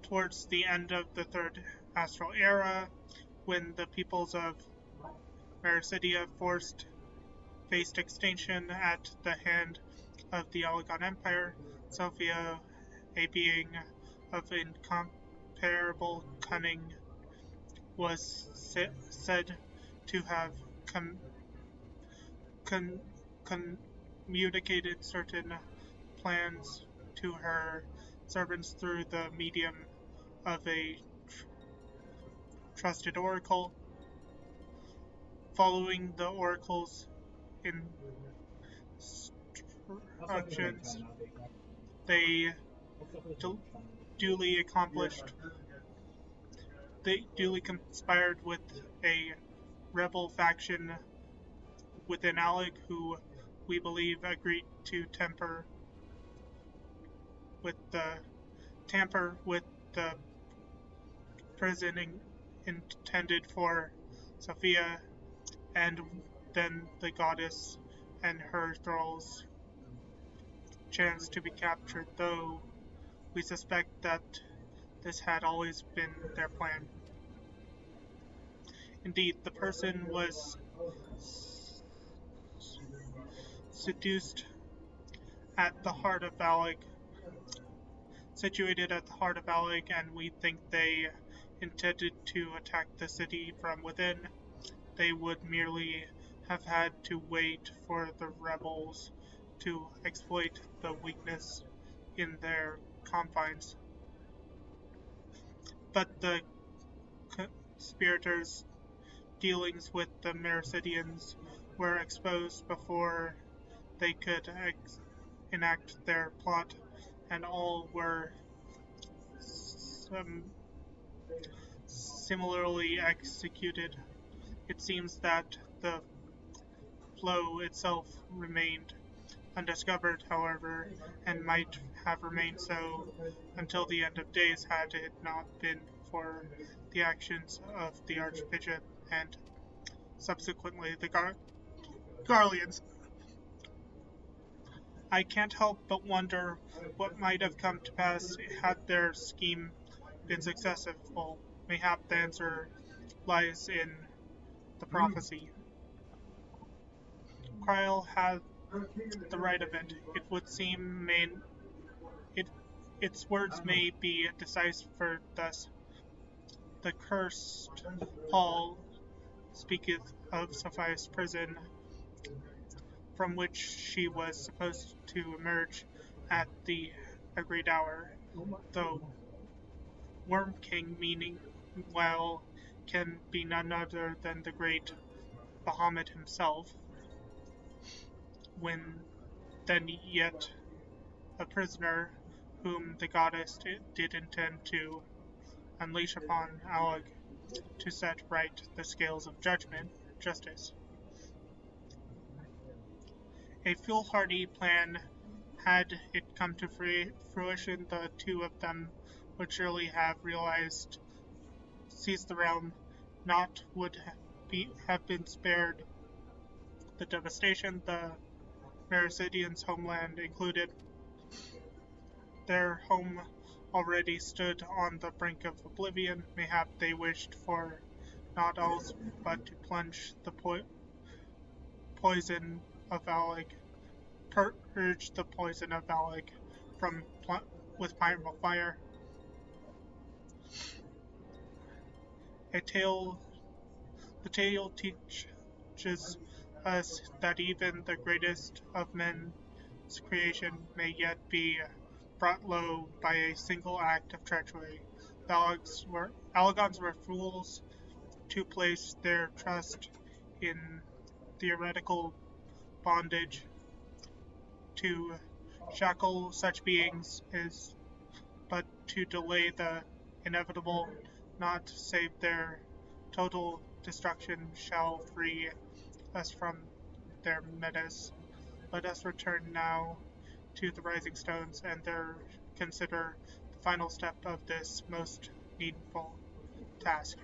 towards the end of the Third Astral Era when the peoples of Mericidia faced extinction at the hand of the Allegan Empire. Sophia, a being of incomparable cunning, was said to have communicated certain plans to her servants through the medium of a trusted oracle. Following the oracle's instructions, they duly conspired with a rebel faction within Alec, who we believe agreed to tamper with the prison intended for Sophia, and then the goddess and her thralls chanced to be captured, though we suspect that this had always been their plan. Indeed, the person was seduced at the heart of Alec, situated at the heart of Alec, and we think they intended to attack the city from within. They would merely have had to wait for the rebels to exploit the weakness in their confines. But the conspirators' dealings with the Mericidians were exposed before they could enact their plot, and all were similarly executed. It seems that the flow itself remained undiscovered, however, and might have remained so until the end of days had it not been for the actions of the Archbishop and subsequently the Garleans. I can't help but wonder what might have come to pass had their scheme been successful. Mayhap the answer lies in the prophecy. Kryl had the right of it. It would seem its words may be deciphered thus. The cursed Paul speaketh of Sophia's prison, from which she was supposed to emerge at the agreed hour, though Worm King meanwhile can be none other than the great Bahamut himself, when then yet a prisoner whom the goddess did intend to unleash upon Alec to set right the scales of justice. A foolhardy plan, had it come to fruition, the two of them would surely have realized seize the realm, not would have been spared the devastation the Mericidians' homeland included. Their home already stood on the brink of oblivion. Mayhap they wished for naught else but to plunge the poison of Alec, purge the poison of Alec from with primal fire. The tale teaches us that even the greatest of men's creation may yet be brought low by a single act of treachery. The Allegons were fools to place their trust in theoretical bondage. To shackle such beings is but to delay the inevitable, not save their total destruction shall free us from their menace. Let us return now to the Rising Stones and there consider the final step of this most needful task.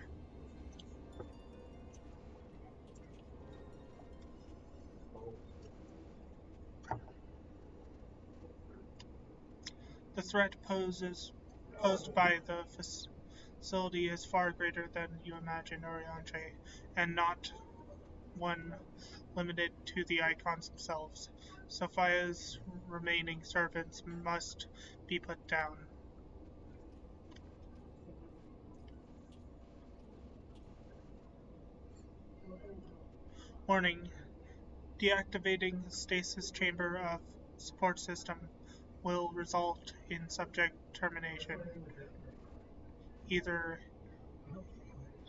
The threat posed by the facility is far greater than you imagine, Orianche, and not one limited to the icons themselves. Sophia's remaining servants must be put down. Warning. Deactivating stasis chamber of support system will result in subject termination. Either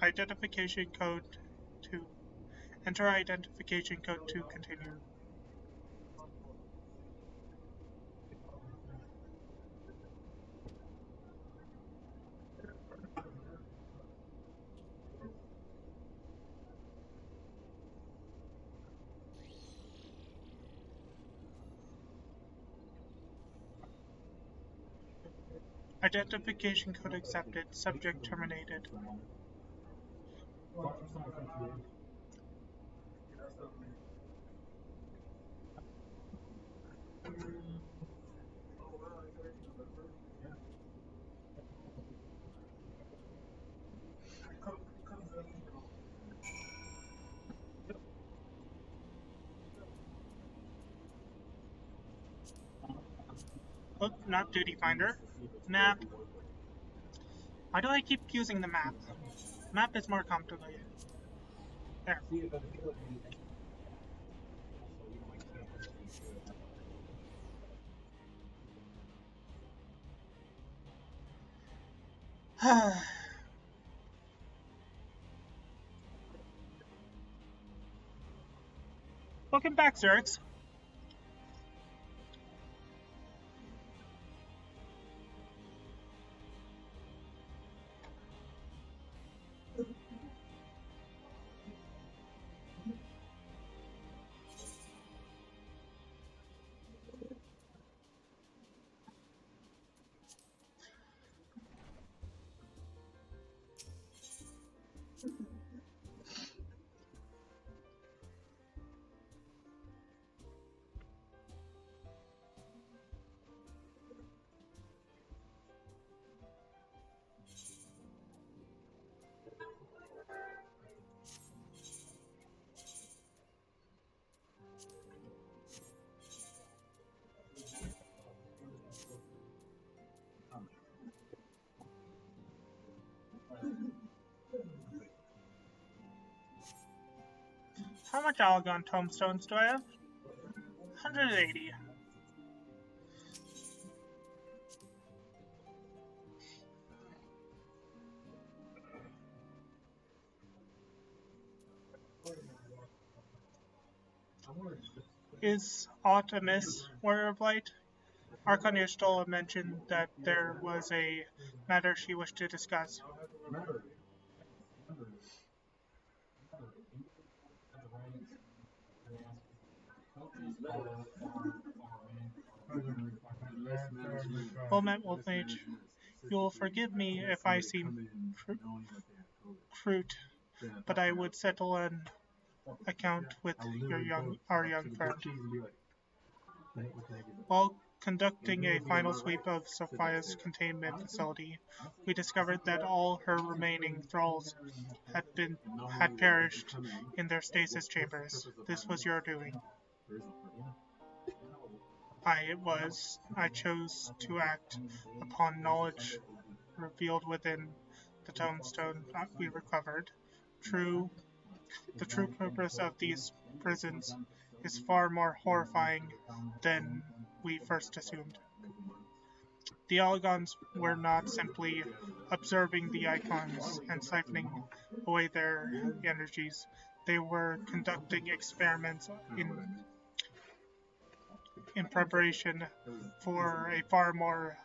identification code to enter identification code to continue. Identification code accepted. Subject terminated. Oh, not Duty Finder. Map. Why do I keep using the map? Map is more comfortable. There. Welcome back, Zerix. How much Allegon tombstones do I have? 180. Is aught amiss, Warrior of Light? Archon Stola mentioned that there was a matter she wished to discuss. Well met, Wolf Mage. You will forgive me if I seem crude, but I would settle an account with our young friend. While conducting a final sweep of Ffxi's containment facility, we discovered that all her remaining thralls had perished in their stasis chambers. This was your doing. It was. I chose to act upon knowledge revealed within the tombstone we recovered. The true purpose of these prisons is far more horrifying than we first assumed. The Algons were not simply observing the icons and siphoning away their energies. They were conducting experiments in preparation for a far more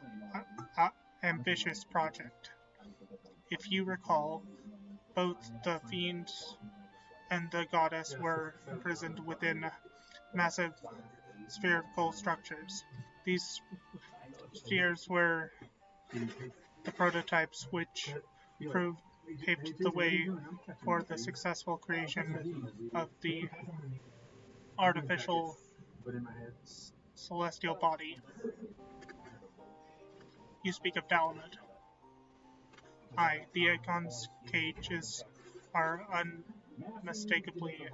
ambitious project. If you recall, both the fiends and the goddess were imprisoned within massive spherical structures. These spheres were the prototypes which paved the way for the successful creation of the artificial celestial body. You speak of Dalamud. The Icon's cages are unmistakably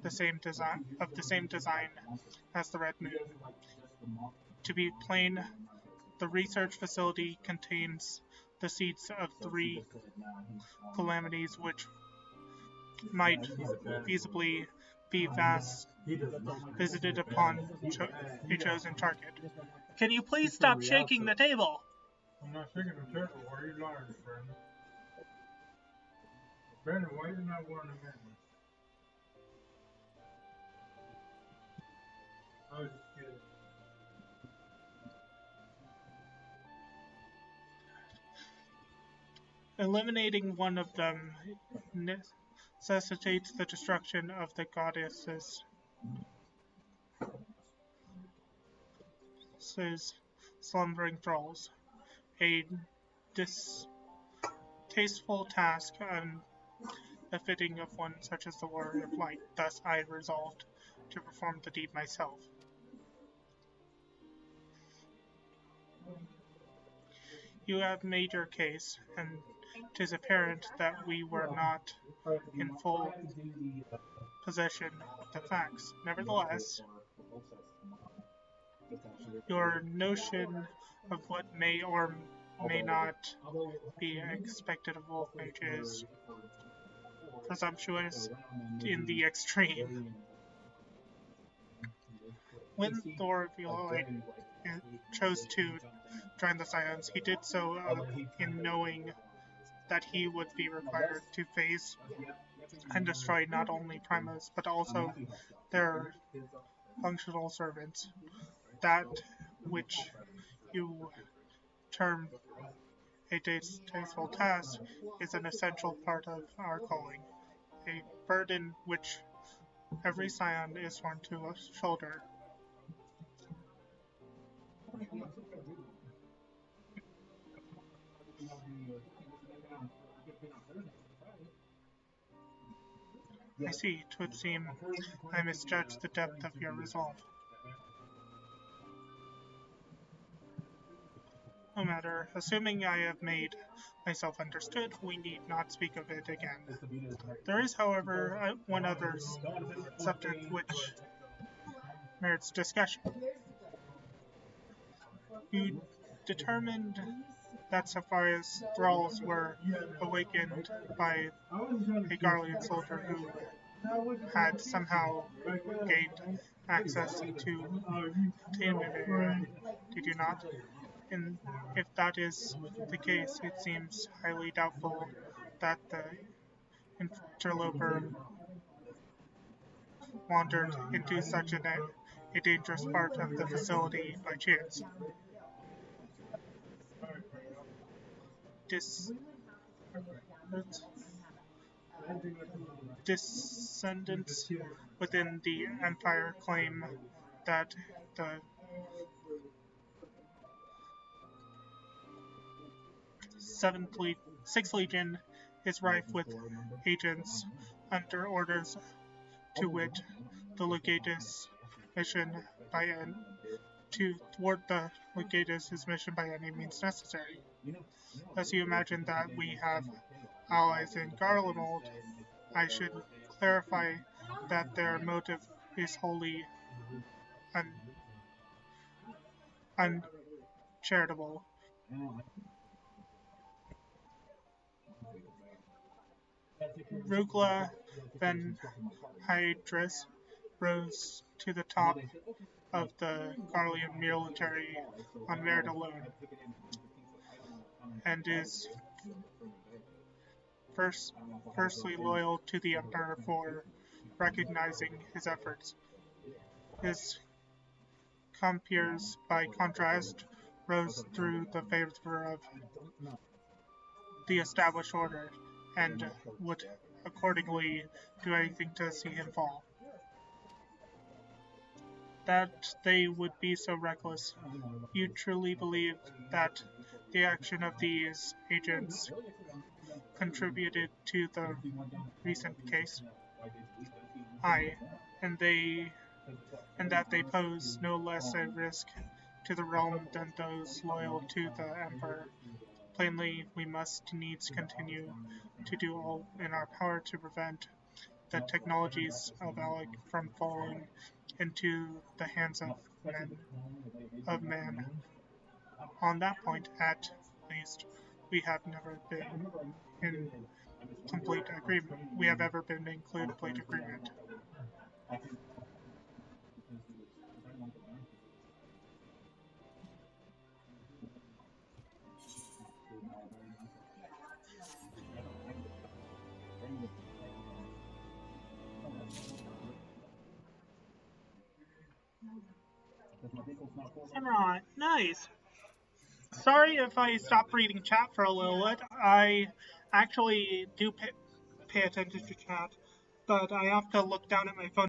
the same design as the Red Moon. To be plain, the research facility contains the seeds of 3 calamities which might feasibly be visited upon a chosen target. Can you please stop shaking the table? I'm not shaking the table. Why are you lying, Brandon? Brandon, why are you not wearing a man? I was just kidding. Eliminating one of them necessitates the destruction of the goddess's slumbering thralls. A distasteful task unbefitting of one such as the Warrior of Light. Thus I resolved to perform the deed myself. You have made your case, and 'tis apparent that we were not in full possession of the facts. Nevertheless, your notion of what may or may not be expected of Wolf Mage is presumptuous in the extreme. When Thor chose to join the Scions, he did so in knowing that he would be required to face and destroy not only Primos, but also their functional servants. That which you term a distasteful task is an essential part of our calling, a burden which every Scion is sworn to shoulder. I see, 'twould seem I misjudged the depth of your resolve. No matter, assuming I have made myself understood, we need not speak of it again. There is, however, one other subject which merits discussion. You determined that Ffxi's thralls were awakened by a Garlean soldier who had somehow gained access to containment area, did you not? And if that is the case, it seems highly doubtful that the interloper wandered into such a dangerous part of the facility by chance. Descendants within the Empire claim that the Sixth Legion is rife with agents under orders, to wit, the Legatus mission to thwart the Legatus' mission by any means necessary. As you imagine that we have allies in Garlemald, I should clarify that their motive is wholly uncharitable. Rugla Van Hydris rose to the top of the Garlean military on merit alone, and is firstly loyal to the Emperor for recognizing his efforts. His compeers, by contrast, rose through the favor of the established order, and would accordingly do anything to see him fall. That they would be so reckless, you truly believe that the action of these agents contributed to the recent case? Aye, and that they pose no less a risk to the realm than those loyal to the Emperor. Plainly, we must needs continue to do all in our power to prevent the technologies of Alec from falling into the hands of man. On that point, at least, we have never been in complete agreement. We have ever been in complete agreement. Alright, nice. Sorry if I stopped reading chat for a little bit. I actually do pay attention to chat, but I have to look down at my phone